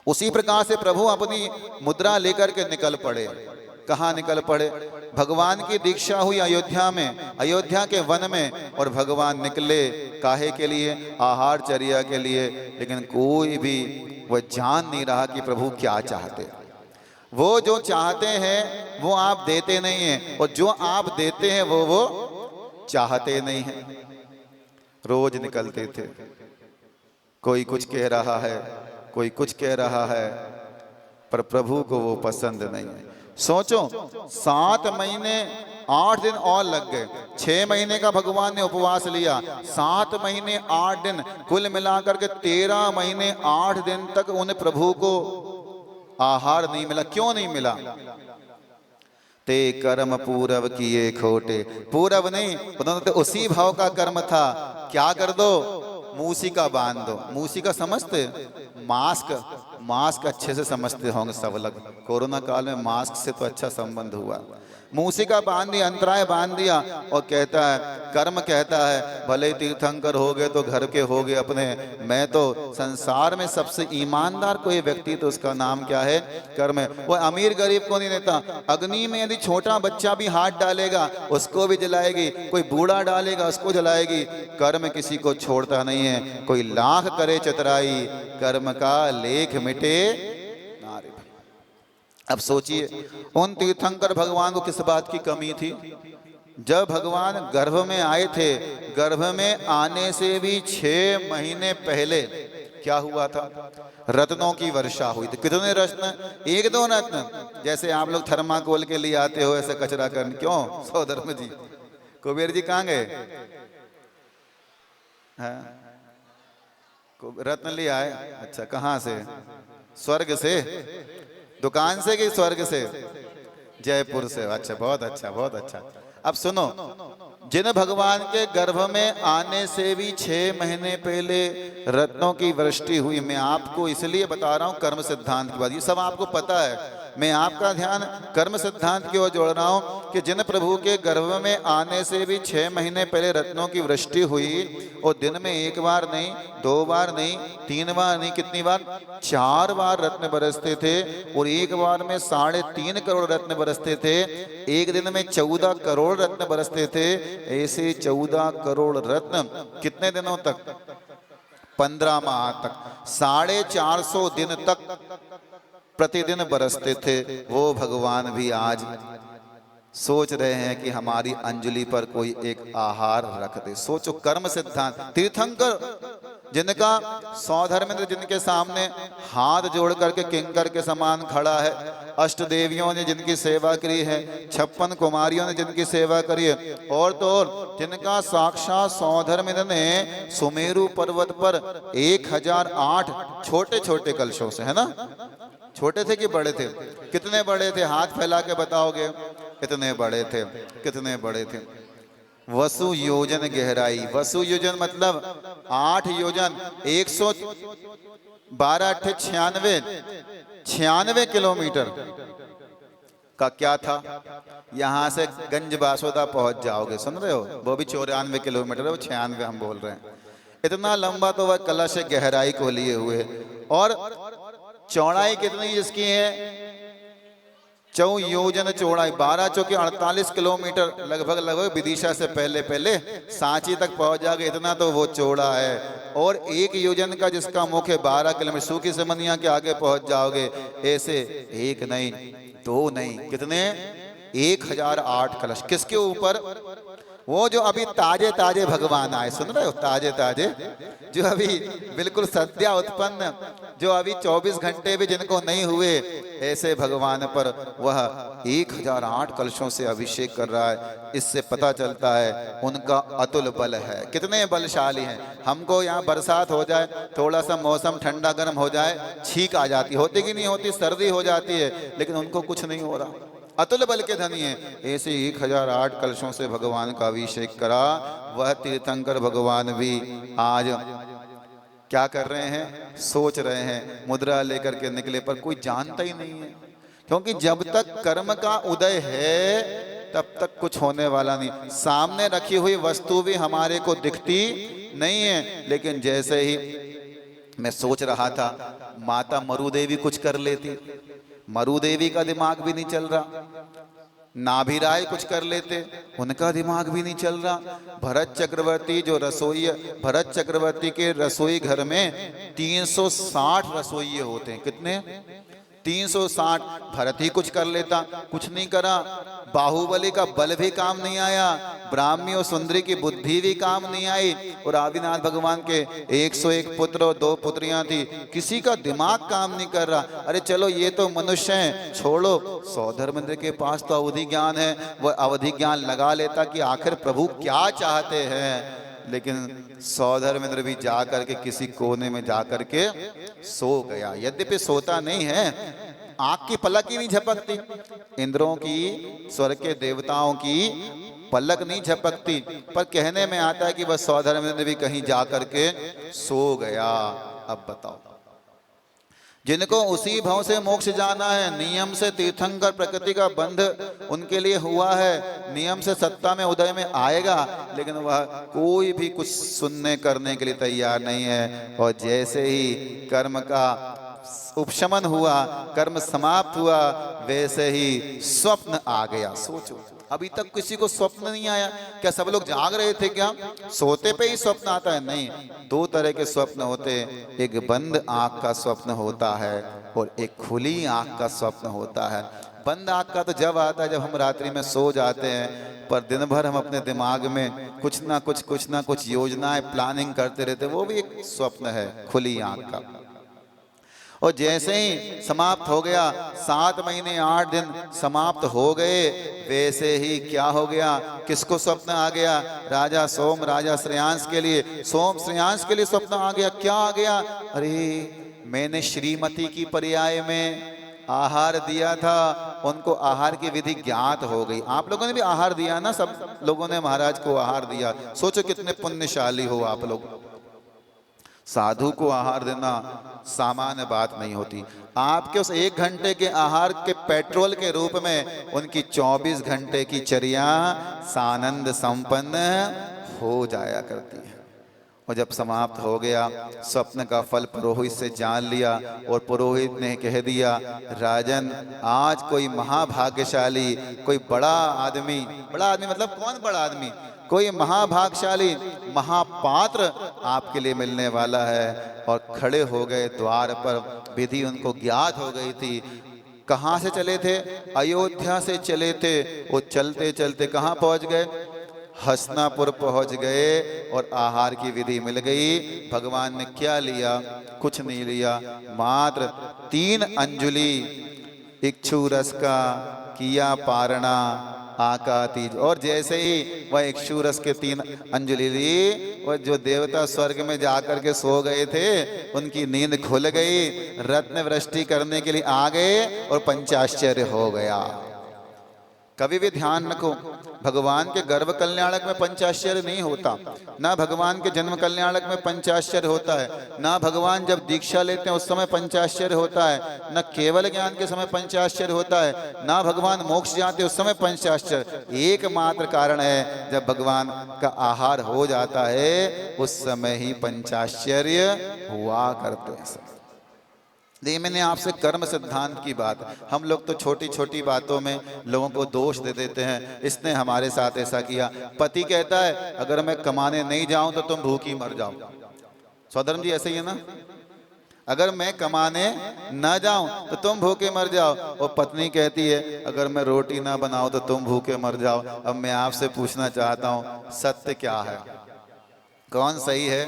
उसी प्रकार से प्रभु अपनी मुद्रा लेकर के निकल पड़े। कहाँ निकल पड़े? भगवान की दीक्षा हुई अयोध्या में, अयोध्या के वन में, और भगवान निकले काहे के लिए? आहार चर्या के लिए। लेकिन कोई भी वह जान नहीं रहा कि प्रभु क्या चाहते। वो जो चाहते हैं वो आप देते नहीं हैं, और जो आप देते हैं वो चाहते नहीं हैं। रोज निकलते थे, कोई कुछ कह रहा है, कोई कुछ कह रहा है, पर प्रभु को वो पसंद नहीं है। सोचो, 7 महीने 8 दिन और लग गए। 6 महीने का भगवान ने उपवास लिया, 7 महीने 8 दिन, कुल मिलाकर के 13 महीने 8 दिन तक उन प्रभु को आहार नहीं मिला। क्यों नहीं मिला? ते कर्म पूरव किए खोटे। पूरव नहीं, उन्होंने तो उसी भाव का कर्म था। क्या कर दो? मूसिका बांध दो। मूसिका समझते? मास्क अच्छे से समझते होंगे सब लोग। कोरोना काल में मास्क से तो अच्छा संबंध हुआ। मूसिका बांध दी, अंतराय बांध दिया, और कहता है, कर्म कहता है, भले तीर्थंकर हो गए तो घर के हो गए अपने, मैं तो संसार में सबसे ईमानदार कोई व्यक्ति तो उसका नाम क्या है? कर्म है। वो अमीर गरीब को नहीं देता। अग्नि में यदि छोटा बच्चा भी हाथ डालेगा उसको भी जलाएगी, कोई बूढ़ा डालेगा उसको जलाएगी। कर्म किसी को छोड़ता नहीं है। कोई लाख करे चतुराई, कर्म का लेख मिटे नारे। अब सोचिए उन तीर्थंकर भगवान को किस बात की कमी थी? जब भगवान गर्भ में आए थे, गर्भ में आने से भी 6 महीने पहले क्या हुआ था? रत्नों की वर्षा हुई थी। कितने रत्न? 1-2 रत्न। जैसे आप लोग थर्माकोल के लिए आते हो ऐसे कचरा करने। क्यों सौधर्म जी? कुबेर जी कहाँ गए? रत्न ले आए? अच्छा, कहाँ से? स्वर्ग से? दुकान से कि स्वर्ग से? जयपुर से। अच्छा, बहुत अच्छा, बहुत अच्छा। अब सुनो, जिन भगवान के गर्भ में आने से भी 6 महीने पहले रत्नों की वृष्टि हुई, मैं आपको इसलिए बता रहा हूं कर्म सिद्धांत की बात। ये सब आपको पता है, मैं आपका ध्यान कर्म सिद्धांत की ओर जोड़ रहा हूं कि जिन प्रभु के गर्भ में आने से भी 6 महीने पहले रत्नों की वृष्टि हुई, और दिन में 1 बार नहीं, 2 बार नहीं, 3 बार नहीं, कितनी बार? 4 बार रत्न बरसते थे, और एक बार में 3.5 करोड़ रत्न बरसते थे। एक दिन में 14 करोड़ रत्न बरसते थे। ऐसे 14 करोड़ रत्न कितने दिनों तक? 15 माह तक, 450 दिन तक प्रतिदिन बरसते थे। वो भगवान भी आज सोच रहे हैं कि हमारी अंजलि पर कोई एक आहार रख दे। सोचो कर्म सिद्धांत। तीर्थंकर जिनका सौधर्मेंद्र जिनके सामने हाथ जोड़ करके किंकर के समान खड़ा है, अष्ट देवियों ने जिनकी सेवा करी है, 56 कुमारियों ने जिनकी सेवा करी है, और तो और जिनका साक्षात सौधर्मेंद्र ने सुमेरु पर्वत पर 1008 छोटे छोटे कलशों से, है ना? छोटे थे कि बड़े थे? कितने बड़े थे? हाथ फैला के बताओगे। कितने बड़े थे? कितने बड़े थे? वसु योजन गहराई। वसु योजन मतलब 8 योजन, 112 96 किलोमीटर का क्या था? यहां से गंज बासोदा पहुंच जाओगे, सुन रहे हो? वो भी 94 किलोमीटर है, वो 96 हम बोल रहे हैं। इतना लंबा तो वह कलश गहराई को लिए हुए। और चौड़ाई कितनी इसकी है? 4 योजन चौड़ाई, 12 चौके 48 किलोमीटर, लगभग विदिशा से पहले सांची तक पहुंच जाओगे, इतना तो वो चौड़ा है। और 1 योजन का जिसका मुख है 12 किलोमीटर, सूखी समनिया के आगे पहुंच जाओगे। ऐसे 1 नहीं, 2 नहीं, कितने? 1008 कलश। किसके ऊपर? वो जो अभी ताजे ताजे भगवान आए, सुन रहे हो? ताजे ताजे, जो अभी बिल्कुल सद्या उत्पन्न, जो अभी 24 घंटे भी जिनको नहीं हुए, ऐसे भगवान पर वह 1008 कलशों से अभिषेक कर रहा है। इससे पता चलता है उनका अतुल बल है, कितने बलशाली हैं। हमको यहाँ बरसात हो जाए, थोड़ा सा मौसम ठंडा गर्म हो जाए, छींक आ जाती, होती कि नहीं होती? सर्दी हो जाती है, लेकिन उनको कुछ नहीं हो रहा। अतुल बल के धनी है। ऐसे 1008 कलशों से भगवान का अभिषेक करा। वह तीर्थंकर भगवान भी आज क्या कर रहे हैं? सोच रहे हैं। मुद्रा लेकर के निकले, पर कोई जानता ही नहीं है, क्योंकि जब तक कर्म का उदय है तब तक कुछ होने वाला नहीं। सामने रखी हुई वस्तु भी हमारे को दिखती नहीं है, लेकिन जैसे ही मैं सोच रहा था, माता मरुदेवी कुछ कर लेती, मरुदेवी का दिमाग भी नहीं चल रहा। नाभिराय कुछ कर लेते, उनका दिमाग भी नहीं चल रहा। भरत चक्रवर्ती जो रसोई, भरत चक्रवर्ती के रसोई घर में 360 रसोइये होते हैं। कितने? 360 भरत ही कुछ कर लेता, कुछ नहीं करा। बाहुबली का बल भी काम नहीं आया, ब्राह्मी और सुंदरी की बुद्धि भी काम नहीं आई, और आदिनाथ भगवान के 101 पुत्र और 2 पुत्रियां थी, किसी का दिमाग काम नहीं कर रहा। अरे चलो ये तो मनुष्य हैं, छोड़ो। सौधर्मेंद्र के पास तो अवधि ज्ञान है, वह अवधि ज्ञान लगा लेता कि आखिर प्रभु क्या चाहते हैं। लेकिन सौधर्मेंद्र भी जा करके किसी कोने में जा करके सो गया। यद्यपि सोता नहीं है, आंख की पलक ही नहीं झपकती। इंद्रों की, स्वर्ग के देवताओं की पलक नहीं झपकती, पर कहने में आता है कि वह सौधर्मेंद्र भी कहीं जा करके सो गया। अब बताओ, जिनको उसी भाव से मोक्ष जाना है, नियम से तीर्थंकर प्रकृति का बंध उनके लिए हुआ है, नियम से सत्ता में उदय में आएगा, लेकिन वह कोई भी कुछ सुनने करने के लिए तैयार नहीं है। और जैसे ही कर्म का उपशमन हुआ, कर्म समाप्त हुआ, वैसे ही स्वप्न आ गया। सोचो, अभी तक किसी को स्वप्न नहीं आया क्या? सब लोग जाग रहे थे क्या? सोते पे ही स्वप्न आता है? नहीं, 2 तरह के स्वप्न होते हैं। एक बंद आंख का स्वप्न होता है और एक खुली आंख का स्वप्न होता है। बंद आंख का तो जब आता है जब हम रात्रि में सो जाते हैं, पर दिन भर हम अपने दिमाग में कुछ ना कुछ योजनाएं प्लानिंग करते रहते, वो भी एक स्वप्न है खुली आंख का। और जैसे ही समाप्त हो गया, 7 महीने 8 दिन समाप्त हो गए, वैसे ही क्या हो गया? किसको स्वप्न आ गया? राजा सोम, राजा श्रेयांश के लिए, सोम श्रेयांश के लिए स्वप्न आ गया। क्या आ गया? अरे मैंने श्रीमती की पर्याय में आहार दिया था, उनको आहार की विधि ज्ञात हो गई। आप लोगों ने भी आहार दिया ना, सब लोगों ने महाराज को आहार दिया। सोचो कितने पुण्यशाली हो आप लोग। साधु को आहार देना सामान्य बात नहीं होती। आपके उस 1 घंटे के आहार के पेट्रोल के रूप में उनकी 24 घंटे की चर्या सानंद संपन्न हो जाया करती है। और जब समाप्त हो गया, स्वप्न का फल पुरोहित से जान लिया, और पुरोहित ने कह दिया, राजन आज कोई महाभाग्यशाली, कोई बड़ा आदमी मतलब कौन बड़ा आदमी? कोई महाभाग्यशाली महापात्र आपके लिए मिलने वाला है। और खड़े हो गए द्वार पर। विधि उनको ज्ञात हो गई थी। कहाँ से चले थे? अयोध्या से चले थे। वो चलते चलते कहाँ पहुँच गए? हसनापुर पहुँच गए और आहार की विधि मिल गई। भगवान ने क्या लिया? कुछ नहीं लिया, मात्र 3 अंजुलि इक्षु रस का किया पारणा आकातीज। और जैसे ही वह इक्षु रस के 3 अंजलि ली, और जो देवता स्वर्ग में जाकर के सो गए थे उनकी नींद खुल गई, रत्न वृष्टि करने के लिए आ गए और पंचाश्चर्य हो गया। कभी भी ध्यान रखो, भगवान के गर्भ कल्याणक में पंचाश्चर्य नहीं होता, ना भगवान के जन्म कल्याणक में पंचाश्चर्य होता है, ना भगवान जब दीक्षा लेते हैं उस समय पंचाश्चर्य होता है, ना केवल ज्ञान के समय पंचाश्चर्य होता है, ना भगवान मोक्ष जाते उस समय पंचाश्चर्य। एकमात्र कारण है जब भगवान का आहार हो जाता है उस समय ही पंचाश्चर्य हुआ करते हैं। ये मैंने आपसे कर्म सिद्धांत की बात, हम लोग तो छोटी छोटी बातों में लोगों को दोष दे देते हैं, इसने हमारे साथ ऐसा किया। पति कहता है अगर मैं कमाने नहीं जाऊं तो तुम भूखी मर जाओ। सौधर्म जी ऐसे ही है ना, अगर मैं कमाने न जाऊं तो तुम भूखे मर जाओ। और पत्नी कहती है अगर मैं रोटी ना बनाऊं तो तुम भूखे मर जाओ। अब मैं आपसे पूछना चाहता हूं सत्य क्या है? कौन सही है,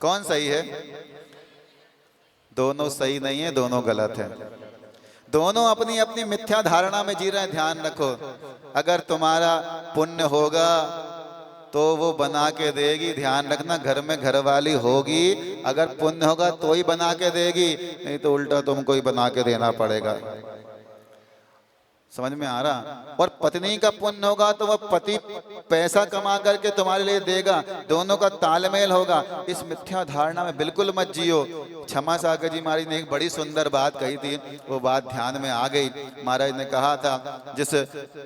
कौन सही है? दोनों सही नहीं है, दोनों गलत है। दोनों अपनी अपनी मिथ्या धारणा में जी रहे हैं। ध्यान रखो, अगर तुम्हारा पुण्य होगा तो वो बना के देगी। ध्यान रखना, घर में घरवाली होगी, अगर पुण्य होगा तो ही बना के देगी, नहीं तो उल्टा तुमको ही बना के देना पड़ेगा। समझ में आ रहा? और पत्नी का पुण्य होगा तो वह पति पैसा कमा करके तुम्हारे लिए देगा, दोनों का तालमेल होगा। इस मिथ्या धारणा में बिल्कुल मत जियो। क्षमा सागर जी महाराज ने एक बड़ी सुंदर बात कही थी, वो बात ध्यान में आ गई। महाराज ने कहा था जिस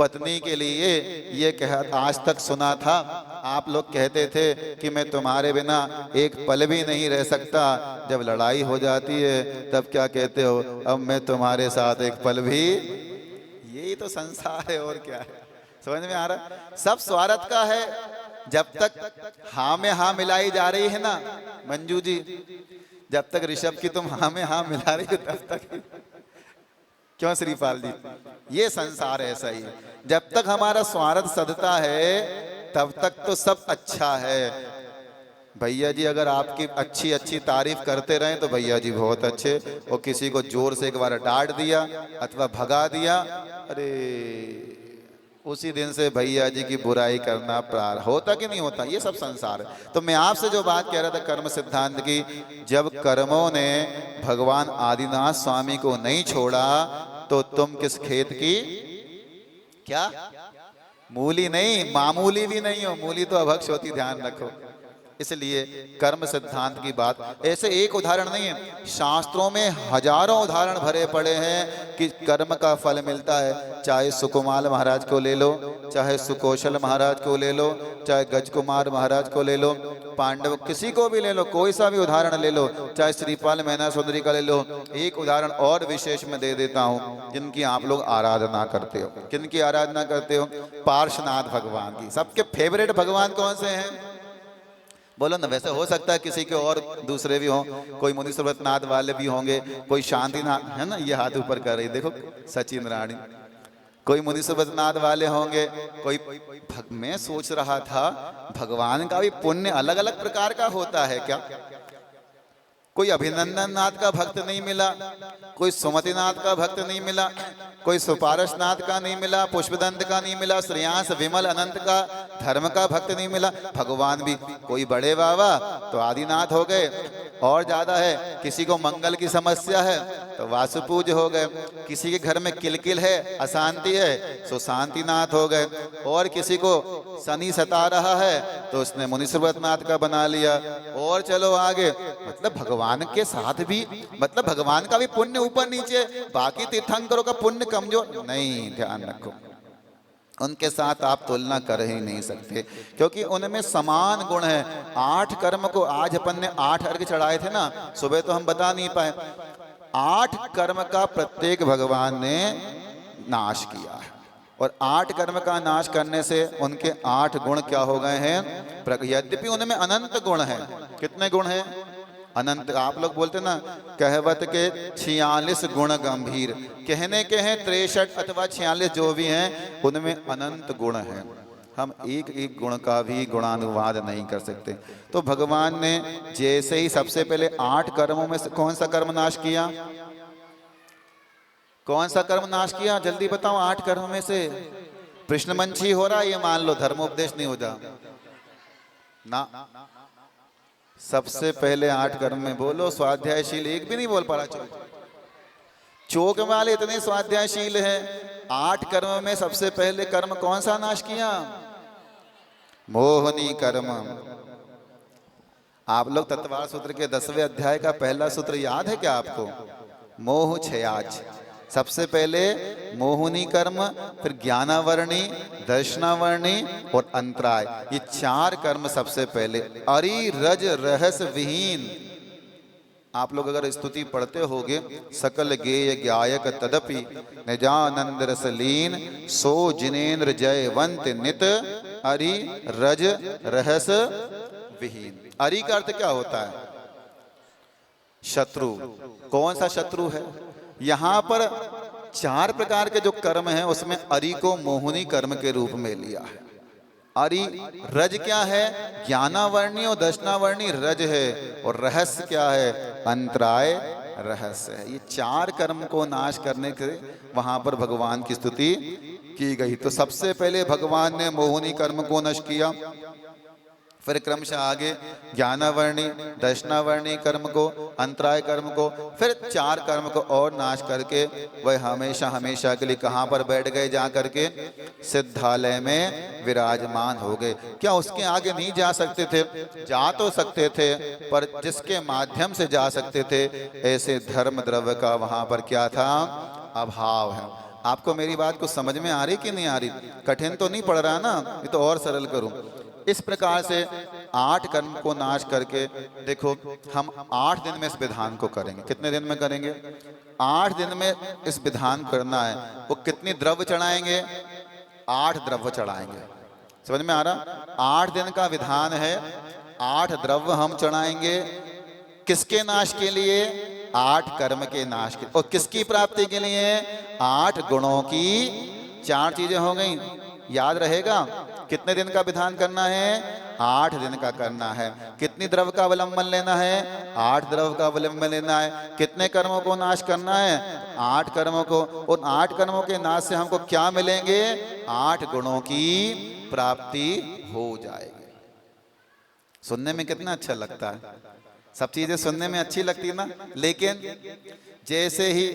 पत्नी के लिए ये कहा, आज तक सुना था आप लोग कहते थे कि मैं तुम्हारे बिना एक पल भी नहीं रह सकता, जब लड़ाई हो जाती है तब क्या कहते हो? अब मैं तुम्हारे साथ एक पल भी। यही तो संसार है, और क्या है? समझ में आ रहा? सब स्वार्थ का है। जब तक हाँ में हाँ मिलाई जा रही है ना मंजू जी, जब तक ऋषभ की तुम हाँ में हाँ मिला रही हो तब तक क्यों श्रीपाल जी? ये संसार ऐसा ही है, जब तक हमारा स्वार्थ सधता है तब तक तो सब अच्छा है। भैया जी अगर आपकी अच्छी अच्छी तारीफ करते रहें तो भैया जी बहुत अच्छे, और किसी को जोर से एक बार डांट दिया अथवा भगा दिया, अरे उसी दिन से भैया जी की बुराई करना प्रारंभ होता कि नहीं होता? ये सब संसार है। तो मैं आपसे जो बात कह रहा था कर्म सिद्धांत की, जब कर्मों ने भगवान आदिनाथ स्वामी को नहीं छोड़ा तो तुम किस खेत की क्या मूली नहीं, मामूली भी नहीं हो। मूली तो अभक्ष होती, ध्यान रखो। इसलिए कर्म सिद्धांत की बात ऐसे एक उदाहरण नहीं है, शास्त्रों में हजारों उदाहरण भरे पड़े हैं कि कर्म का फल मिलता है। चाहे सुकुमार महाराज को ले लो, चाहे सुकौशल महाराज को ले लो, चाहे गजकुमार महाराज को ले लो, पांडव किसी को भी ले लो, कोई सा भी उदाहरण ले लो, चाहे श्रीपाल मैना सुंदरी का ले लो। एक उदाहरण और विशेष में दे देता हूँ, जिनकी आप लोग आराधना करते हो। किनकी आराधना करते हो? पार्श्वनाथ भगवान की। सबके फेवरेट भगवान कौन से हैं? बोलो ना। वैसे हो सकता है किसी के और दूसरे भी हों, कोई मुनि सर्वतनाथ वाले भी होंगे, कोई शांतिनाथ, है ना, ये हाथ ऊपर कर रही देखो सचिन रानी, कोई मुनि सर्वतनाथ वाले होंगे, कोई मैं सोच रहा था भगवान का भी पुण्य अलग अलग प्रकार का होता है क्या? कोई अभिनंदन नाथ का भक्त नहीं मिला, कोई सुमतिनाथ का भक्त नहीं मिला, कोई सुपारसनाथ का नहीं मिला, पुष्पदंत का नहीं मिला, श्रेयांस विमल अनंत का धर्म का भक्त नहीं मिला। भगवान भी कोई बड़े बाबा तो आदिनाथ हो गए, और ज्यादा है किसी को मंगल की समस्या है तो वासुपूज हो गए, किसी के घर में किलकिल है, अशांति है सो शांतिनाथ हो गए, और किसी को शनि सता रहा है तो उसने मुनि सर्वतनाथ का बना लिया। और चलो आगे, मतलब भगवान के साथ भी, मतलब भगवान का भी पुण्य ऊपर नीचे, बाकी तीर्थंकरों का पुण्य कमजोर नहीं। ध्यान रखो, उनके साथ आप तुलना कर ही नहीं सकते, क्योंकि उनमें समान गुण है। 8 कर्म को आज अपन ने 8 अर्घ चढ़ाए थे ना, सुबह तो हम बता नहीं पाए। 8 कर्म का प्रत्येक भगवान ने नाश किया है, और 8 कर्म का नाश करने से उनके 8 गुण क्या हो गए हैं? यद्यपि उनमें अनंत गुण है। कितने गुण हैं? अनंत। आप लोग बोलते ना कहवत के 46 गुण गंभीर, कहने के हैं 63 अथवा 46 जो भी हैं, उनमें अनंत गुण हैं। हम एक एक गुण का भी गुणानुवाद नहीं कर सकते। तो भगवान ने जैसे ही सबसे पहले 8 कर्मों में से कौन सा कर्म नाश किया? कौन सा कर्म नाश किया? जल्दी बताओ। 8 कर्म में से प्रश्नमंची हो रहा है, ये मान लो धर्मोपदेश नहीं होता ना। सबसे पहले 8 कर्म में बोलो, स्वाध्यायशील एक भी नहीं बोल पा रहा। चौक वाले इतने स्वाध्यायशील हैं। 8 कर्म में सबसे पहले कर्म कौन सा नाश किया? मोहनी कर्म। आप लोग तत्वार सूत्र के 10वें अध्याय का पहला सूत्र याद है क्या आपको? मोह क्षयाज। सबसे पहले मोहनी कर्म, फिर ज्ञानावर्णी, दर्शनावर्णी और अंतराय, ये 4 कर्म सबसे पहले। अरि रज रहस विहीन। आप लोग अगर स्तुति पढ़ते होगे, सकल गेय गायक तदपि निजानंद रसलीन, सो जिनेन्द्र जयवंत नित अरि रज रहस विहीन। अरि का अर्थ क्या होता है? शत्रु। कौन सा शत्रु है? यहां पर 4 प्रकार के जो कर्म हैं उसमें अरि को मोहनी कर्म के रूप में लिया है। अरि रज क्या है? ज्ञानावर्णी और दर्शनावर्णी रज है, और रहस्य क्या है? अंतराय रहस्य है। ये 4 कर्म को नाश करने के वहां पर भगवान की स्तुति की गई। तो सबसे पहले भगवान ने मोहनी कर्म को नष्ट किया, फिर क्रमशः आगे ज्ञानावर्णी, दर्शनावर्णी कर्म को, अंतराय कर्म को, फिर 4 कर्म को और नाश करके वह हमेशा हमेशा के लिए कहाँ पर बैठ गए? जा करके सिद्धालय में विराजमान हो गए। क्या उसके आगे नहीं जा सकते थे? जा तो सकते थे, पर जिसके माध्यम से जा सकते थे ऐसे धर्म द्रव्य का वहाँ पर क्या था? अभाव है। आपको मेरी बात को समझ में आ रही कि नहीं आ रही? कठिन तो नहीं पड़ रहा ना, ये तो और सरल करूं। इस प्रकार से 8 कर्म को नाश करके देखो, हम 8 दिन में इस विधान को करेंगे। कितने दिन में करेंगे? 8 दिन में इस विधान करना है। वो कितनी द्रव्य चढ़ाएंगे? 8 द्रव्य चढ़ाएंगे। समझ में आ रहा? 8 दिन का विधान है, 8 द्रव्य हम चढ़ाएंगे। किसके नाश के लिए? 8 कर्म के नाश के। और किसकी प्राप्ति के लिए? 8 गुणों की 4 चीजें हो गई। याद रहेगा कितने दिन का विधान करना है? 8 दिन का करना है। कितनी द्रव का अवलंबन लेना है? 8 द्रव का अवलंबन लेना है। कितने कर्मों को नाश करना है? 8 कर्मों को। उन 8 कर्मों के नाश से हमको क्या मिलेंगे? 8 गुणों की प्राप्ति हो जाएगी। सुनने में कितना अच्छा लगता है, सब चीजें सुनने में अच्छी लगती है ना, लेकिन जैसे ही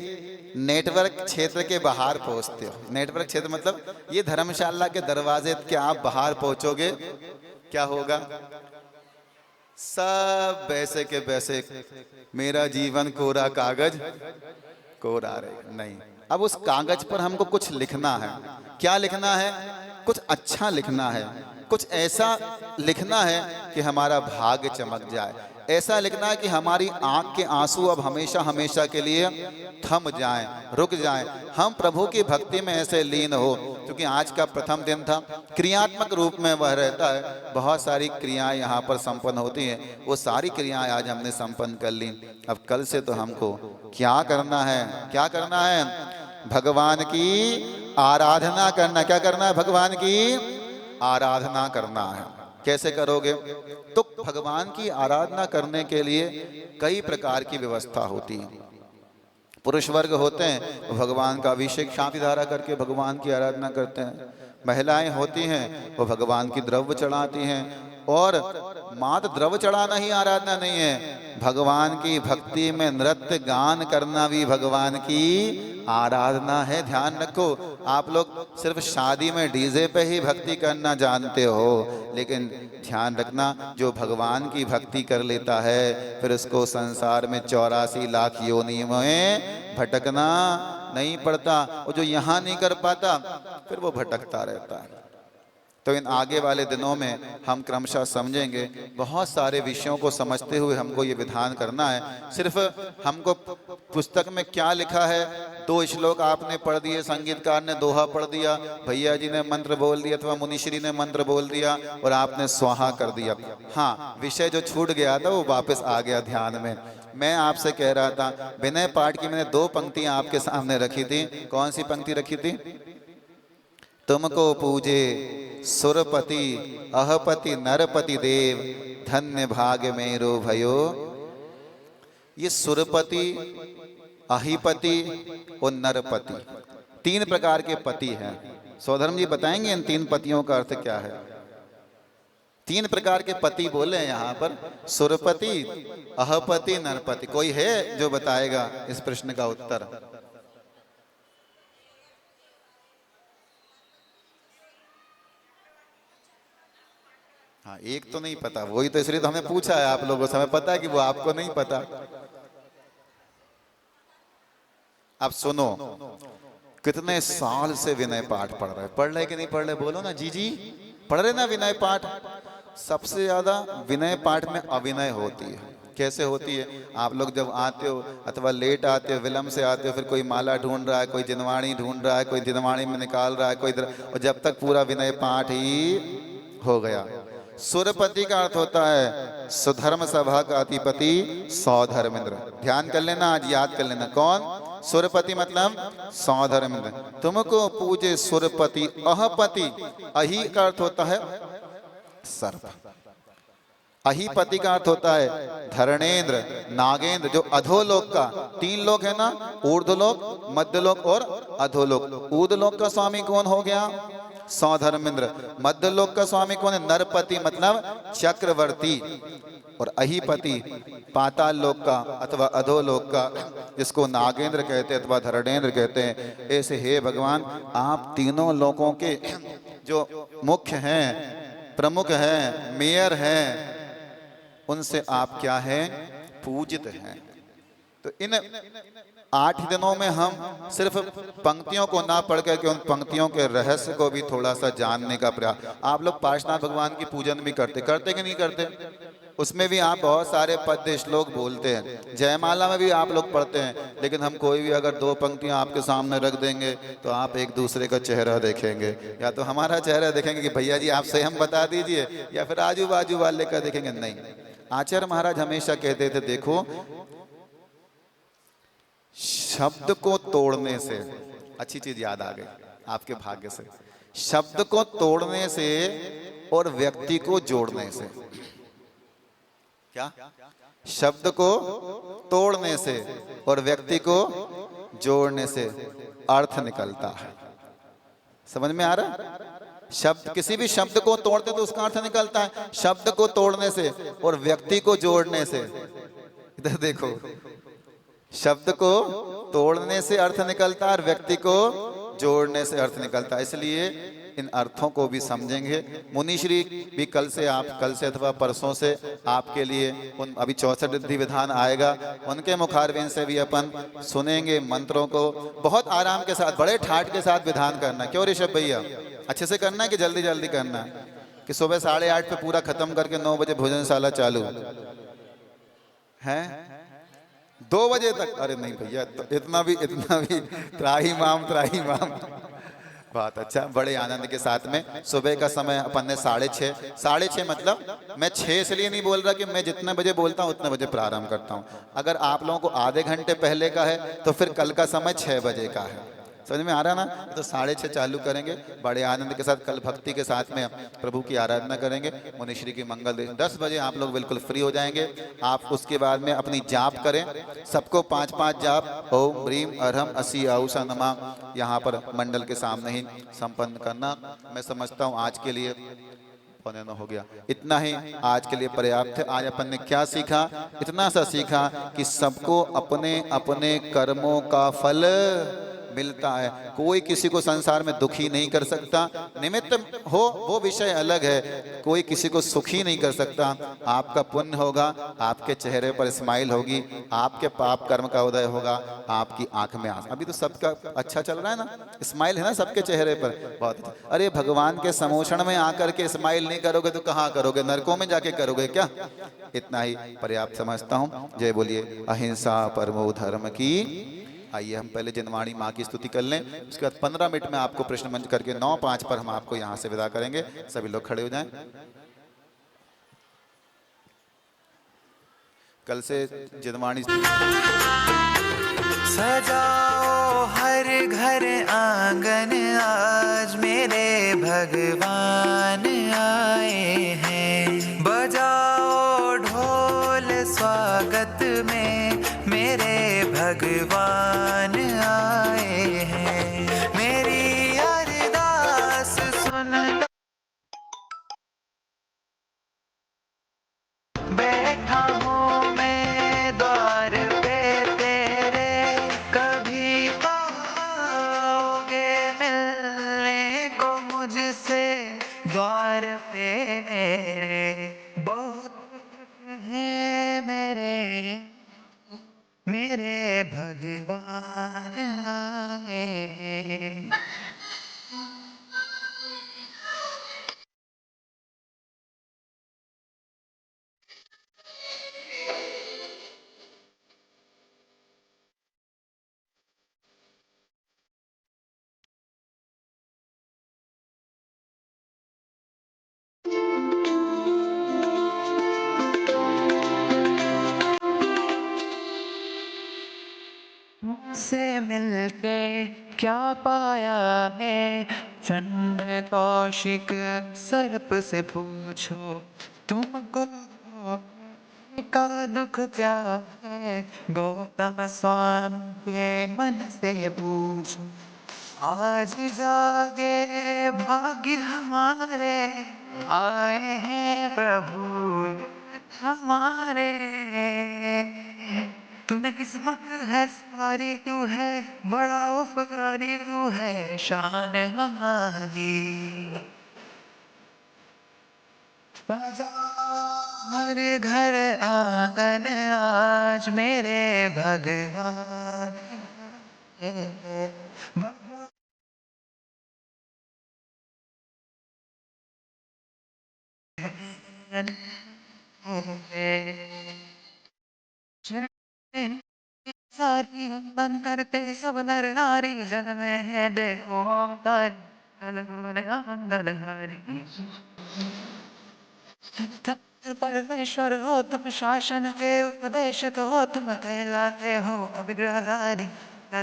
नेटवर्क क्षेत्र के बाहर पहुंचते हो, नेटवर्क क्षेत्र मतलब ये धर्मशाला के दरवाजे के आप बाहर पहुंचोगे, क्या होगा? सब वैसे के वैसे, मेरा जीवन कोरा कागज कोरा रहे नहीं। अब उस कागज पर हमको कुछ लिखना है। क्या लिखना है? कुछ अच्छा लिखना है, कुछ ऐसा लिखना है कि हमारा भाग्य चमक जाए। ऐसा लिखना है कि हमारी आंख के आंसू अब हमेशा हमेशा के लिए थम जाएं, रुक जाएं। हम प्रभु की भक्ति में ऐसे लीन हो, क्योंकि आज का प्रथम दिन था, क्रियात्मक रूप में वह रहता है। बहुत सारी क्रियाएं यहाँ पर संपन्न होती हैं, वो सारी क्रियाएं आज हमने संपन्न कर ली। अब कल से तो हमको क्या करना है? क्या करना है? भगवान की आराधना करना। क्या करना है? भगवान की आराधना करना है। कैसे करोगे? तो भगवान की आराधना करने के लिए कई प्रकार की व्यवस्था होती है। पुरुष वर्ग होते हैं वो भगवान का अभिषेक शांति धारा करके भगवान की आराधना करते हैं। महिलाएं होती हैं वो भगवान की द्रव्य चढ़ाती हैं। और मात्र द्रव्य चढ़ाना ही आराधना नहीं है, भगवान की भक्ति में नृत्य गान करना भी भगवान की आराधना है। ध्यान रखो, आप लोग सिर्फ शादी में डीजे पे ही भक्ति करना जानते हो, लेकिन ध्यान रखना, जो भगवान की भक्ति कर लेता है फिर उसको संसार में 84 लाख योनि में भटकना नहीं पड़ता। और जो यहाँ नहीं कर पाता फिर वो भटकता रहता है। तो इन आगे वाले दिनों में हम क्रमशः समझेंगे। बहुत सारे विषयों को समझते हुए हमको ये विधान करना है। सिर्फ हमको पुस्तक में क्या लिखा है, 2 श्लोक आपने पढ़ दिए, संगीतकार ने दोहा पढ़ दिया, भैया जी ने मंत्र बोल दिया अथवा मुनिश्री ने मंत्र बोल दिया और आपने स्वाहा कर दिया। हाँ, विषय जो छूट गया था वो वापस आ गया ध्यान में। मैं आपसे कह रहा था, विनय पाठ की मैंने 2 पंक्तियां आपके सामने रखी थी। कौन सी पंक्ति रखी थी? तुमको पूजे सुरपति अहपति नरपति देव, धन्य भाग्य मेरो भयो। ये सुरपति, अहिपति और नरपति 3 प्रकार के पति हैं। सौधर्म जी बताएंगे इन 3 पतियों का अर्थ क्या है? 3 प्रकार के पति बोले हैं यहाँ पर, सुरपति, अहपति, नरपति। कोई है जो बताएगा इस प्रश्न का उत्तर? हाँ, एक तो नहीं पता, वही तो इसलिए तो हमने पूछा है आप लोगों से। हमें पता है कि वो आपको नहीं पता। अब सुनो, कितने साल से विनय पाठ पढ़ रहे? पढ़ रहे कि नहीं पढ़ रहे? बोलो ना जी। जी पढ़ रहे ना विनय पाठ? सबसे ज्यादा विनय पाठ में अविनय होती है। कैसे होती है? आप लोग जब आते हो अथवा लेट आते हो, विलंब से आते हो, फिर कोई माला ढूंढ रहा है, कोई जिनवाणी ढूंढ रहा है, कोई जिनवाणी में निकाल रहा है, कोई और जब तक पूरा विनय पाठ ही हो गया। सुरपति का अर्थ होता है सुधर्म सभा का अधिपति, सौधर्मेंद्र। ध्यान कर लेना, आज याद कर लेना। कौन? सुरपति मतलब सौधर्मेंद्र। तुमको पूजे सुरपति। अहपति, अहि का अर्थ होता है सर्प। अहिपति का अर्थ होता है धरणेन्द्र, नागेंद्र, जो अधोलोक का 3 लोक है ना, ऊर्ध्वलोक, मध्यलोक और अधोलोक। ऊर्ध्वलोक का स्वामी कौन हो गया? सौधर्मेंद्र। मध्यलोक का स्वामी कौन है? नरपति मतलब चक्रवर्ती। और अहिपति पाताल लोक का अथवा अधोलोक का, जिसको नागेंद्र कहते हैं अथवा धरणेन्द्र कहते हैं। ऐसे हे भगवान, आप तीनों लोकों के जो मुख्य हैं, प्रमुख हैं, मेयर हैं, उनसे आप क्या हैं? पूजित हैं। तो इन 8 दिनों में हम सिर्फ पंक्तियों को ना पढ़ करके उन पंक्तियों के रहस्य को भी थोड़ा सा जानने का प्रयास। आप लोग पार्श्वनाथ भगवान की पूजन भी करते कि नहीं करते? उसमें भी आप बहुत सारे पद्य श्लोक बोलते हैं। जयमाला में भी आप लोग पढ़ते हैं, लेकिन हम कोई भी अगर 2 पंक्तियां आपके सामने रख देंगे तो आप एक दूसरे का चेहरा देखेंगे, या तो हमारा चेहरा देखेंगे कि भैया जी आप स्वयं बता दीजिए, या फिर आजू बाजू वाले का देखेंगे। नहीं, आचार्य महाराज हमेशा कहते थे, देखो शब्द को तोड़ने से अच्छी चीज याद आ गई आपके भाग्य से। शब्द को तोड़ने से और व्यक्ति को जोड़ने से, क्या? शब्द को तोड़ने से और व्यक्ति को जोड़ने से अर्थ निकलता है। समझ में आ रहा है? शब्द, किसी भी शब्द को तोड़ते तो उसका अर्थ निकलता है। शब्द को तोड़ने से और व्यक्ति को जोड़ने से, इधर देखो, शब्द को तोड़ने से अर्थ निकलता है और व्यक्ति को जोड़ने से अर्थ निकलता है। इसलिए इन अर्थों को भी समझेंगे। मुनिश्री भी कल से अथवा परसों से आपके लिए उन अभी 64 विधि विधान आएगा, उनके मुखारबिंद से भी अपन सुनेंगे मंत्रों को। बहुत आराम के साथ, बड़े ठाठ के साथ विधान करना। क्यों ऋषभ भैया? अच्छे से करना है कि जल्दी जल्दी करना है? कि सुबह 8:30 पे पूरा खत्म करके 9 बजे भोजनशाला चालू है, 2 बजे तक? अरे नहीं भैया, तो इतना भी त्राही माम बहुत अच्छा। बड़े आनंद के साथ में सुबह का समय अपन ने 6:30 मतलब मैं 6 इसलिए नहीं बोल रहा कि मैं जितने बजे बोलता हूँ उतने बजे प्रारंभ करता हूँ। अगर आप लोगों को आधे घंटे पहले का है तो फिर कल का समय 6 बजे का है। समझ में आ रहा ना? तो 6:30 चालू करेंगे बड़े आनंद के साथ। कल भक्ति के साथ में प्रभु की आराधना करेंगे, मुनिश्री की मंगल। 10 बजे आप लोग बिल्कुल फ्री हो जाएंगे। आप उसके बाद में अपनी जाप करें, सबको 5-5 जाप ओम ब्रीम अरहम असी आउसा नमा यहाँ पर मंडल के सामने ही संपन्न करना। मैं समझता हूँ आज के लिए 8:45 हो गया, इतना ही आज के लिए पर्याप्त है। आज अपन ने क्या सीखा? इतना सा सीखा कि सबको अपने अपने कर्मों का फल मिलता है। कोई किसी को संसार में दुखी नहीं कर सकता। निमित्त हो वो विषय अलग है, कोई किसी को सुखी नहीं कर सकता। आपका पुण्य होगा, आपके चेहरे पर स्माइल होगी, आपके पाप कर्म का उदय होगा, आपकी आंख में आंसू। अभी तो सबका अच्छा चल रहा है ना, स्माइल है ना सबके चेहरे पर, बहुत अच्छा। अरे भगवान के समोषण में आकर के स्माइल नहीं करोगे तो कहाँ करोगे? नरकों में जाके करोगे क्या? इतना ही पर्याप्त समझता हूँ। जय बोलिए अहिंसा परमो धर्म की। आइए हम पहले जिनवाणी माँ की स्तुति कर लें, उसके बाद 15 मिनट में आपको प्रश्न मंच करके 9:05 पर हम आपको यहाँ से विदा करेंगे। सभी लोग खड़े हो जाएं। कल से जिनवाणी। सजाओ हर घर आंगन, आज मेरे भगवान आए हैं। बजाओ ढोल स्वागत में, मेरे भगवान आए हैं। मेरी अरदास सुन, बैठा हूँ मैं द्वार पे तेरे, कभी तो आओगे मिलने को मुझसे द्वार पे मेरे। बहुत है मेरे भगवान आए। से मिलके क्या पाया है, चंद्र कौशिक सर्प से पूछो, तुमको का दुख क्या है, गौतम स्वामी के मन से पूछो। आज जागे भाग्य हमारे, आए हैं प्रभु हमारे। तूने किस्मत है सारी, तू है बड़ा उपकारी, तू है शान हमारी। हर घर आंगन, आज मेरे भगवान सारी बंद करते सब नर नारी, जन में है देखो परमेश्वर हो तुम, शासन के उपदेश हो तुम, कहलाते हो विग्रहधारी। आज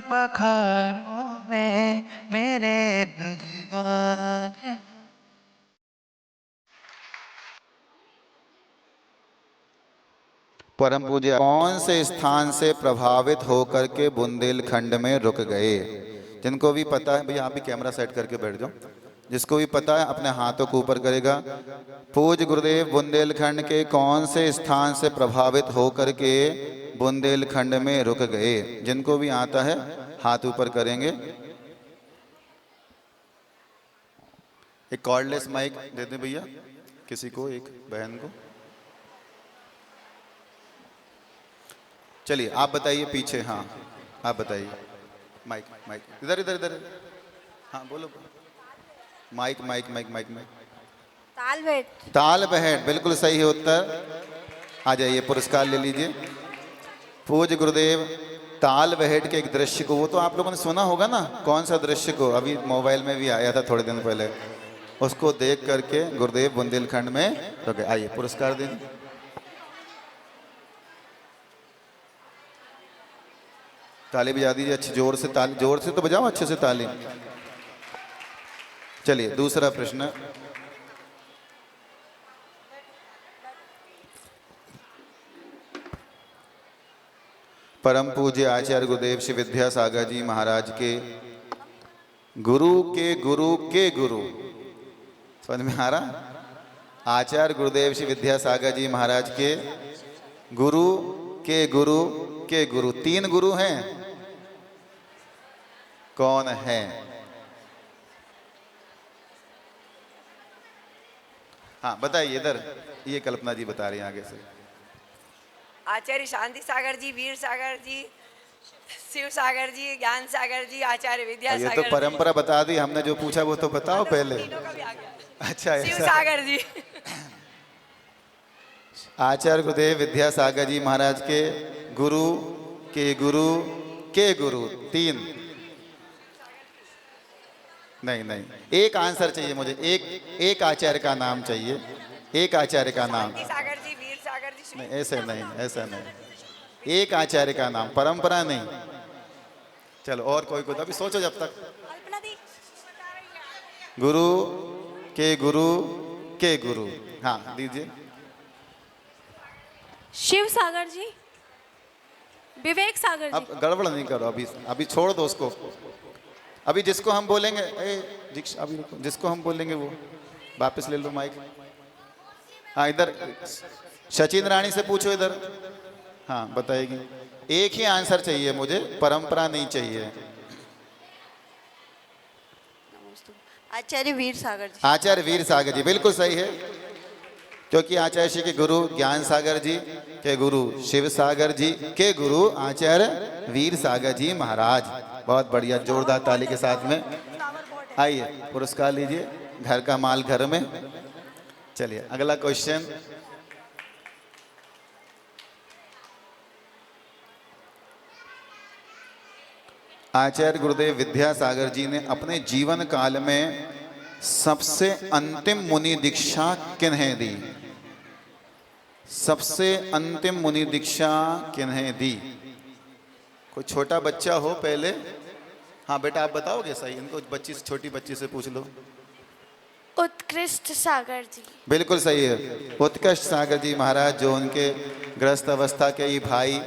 पखारों में मेरे भगवान। परम पूज्य कौन से स्थान से प्रभावित होकर के बुंदेलखंड में रुक गए? जिनको भी पता है भैया, आप भी कैमरा सेट करके बैठ जाओ। जिसको भी पता है अपने हाथों को ऊपर करेगा। पूज्य गुरुदेव बुंदेलखंड के कौन से स्थान से प्रभावित होकर के बुंदेलखंड में रुक गए? जिनको भी आता है हाथ ऊपर करेंगे। एक कॉर्डलेस माइक दे दें भैया किसी को, एक बहन को। चलिए आप बताइए पीछे। हाँ आप बताइए। माइक माइक इधर इधर इधर। हाँ बोलो। Mic mic mic mic mic. तालबेट। तालबेट बिल्कुल सही है उत्तर। आ जाइए पुरस्कार ले लीजिए। पूज्य गुरुदेव तालबेट के एक दृश्य को, वो तो आप लोगों ने सुना होगा ना, कौन सा दृश्य को अभी मोबाइल में भी आया था थोड़े दिन पहले, उसको देख करके गुरुदेव बुंदेलखंड में रुके। आइए पुरस्कार दें। ताली बजा दीजिए अच्छी जोर से। ताली जोर से तो बजाओ, अच्छे से ताली। चलिए दूसरा प्रश्न। परम पूज्य आचार्य गुरुदेव श्री विद्यासागर जी महाराज के गुरु के गुरु के गुरु, समझ में आ रहा? आचार्य गुरुदेव श्री विद्यासागर जी महाराज के गुरु के गुरु के गुरु, 3 गुरु हैं। कौन है? हाँ बताइए इधर। ये कल्पना जी बता रही हैं आगे से। आचार्य शांति सागर जी, वीर सागर जी, शिव सागर जी, ज्ञान सागर जी, आचार्य ये विद्यासागर तो परंपरा बता दी हमने, जो पूछा वो तो बताओ पहले। तीनों का भी आ गया। अच्छा शिव ऐसा। सागर जी। आचार्य गुरुदेव विद्यासागर जी महाराज के गुरु के गुरु के गुरु, 3। नहीं नहीं, एक आंसर चाहिए मुझे। एक आचार्य का नाम चाहिए। एक आचार्य का नाम। शांति सागर जी, वीर सागर जी, नहीं ऐसे नहीं, ऐसा नहीं। एक आचार्य का नाम, परंपरा नहीं। चलो और कोई को, अभी सोचो जब तक। गुरु के गुरु के गुरु। हाँ दीजिए। शिव सागर जी, विवेक सागर जी। अब गड़बड़ नहीं करो, अभी छोड़ दो उसको। अभी जिसको हम बोलेंगे, अभी रुको, जिसको हम बोलेंगे वो वापस ले लो माइक। हाँ इधर सचिन रानी से पूछो इधर। हाँ बताएगी। एक ही आंसर चाहिए मुझे, परंपरा नहीं चाहिए। आचार्य वीर सागर जी। आचार्य वीर सागर जी बिल्कुल सही है, क्योंकि आचार्य श्री के गुरु ज्ञान सागर जी के गुरु शिव सागर जी के गुरु आचार्य वीर सागर जी महाराज। बहुत बढ़िया, जोरदार ताली के साथ में। आइए पुरस्कार लीजिए। घर का माल घर में। चलिए अगला क्वेश्चन। आचार्य गुरुदेव विद्यासागर जी ने अपने जीवन काल में सबसे अंतिम मुनि दीक्षा किन्हें दी? सबसे अंतिम मुनि दीक्षा किन्हें दी? कोई छोटा बच्चा हो पहले। हाँ बेटा आप बताओगे सही, इनको बच्ची से, छोटी बच्ची से पूछ लो। उत्कृष्ट सागर जी। बिल्कुल सही है, उत्कृष्ट सागर जी महाराज, जो उनके गृहस्थ अवस्था के ही भाई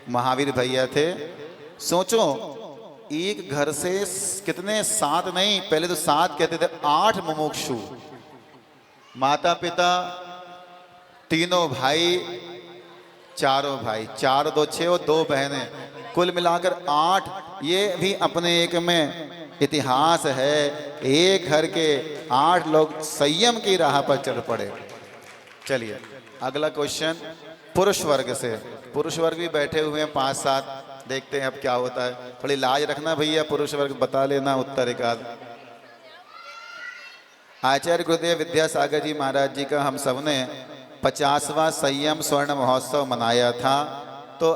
महावीर भैया थे। सोचो एक घर से कितने, 7 नहीं, पहले तो 7 कहते थे, 8 मुमुक्षु, माता पिता, तीनों भाई, चारों भाई, 4 2 6 और 2 बहनें, कुल मिलाकर 8। ये भी अपने एक में इतिहास है। एक घर के 8 लोग संयम की राह पर चल पड़े। चलिए अगला क्वेश्चन पुरुष वर्ग से। पुरुष वर्ग भी बैठे हुए हैं 5-7, देखते हैं अब क्या होता है। थोड़ी लाज रखना भैया, पुरुष वर्ग बता लेना उत्तर एक आध। आचार्य गुरुदेव विद्यासागर जी महाराज जी का हम सब ने 50वां संयम स्वर्ण महोत्सव मनाया था। तो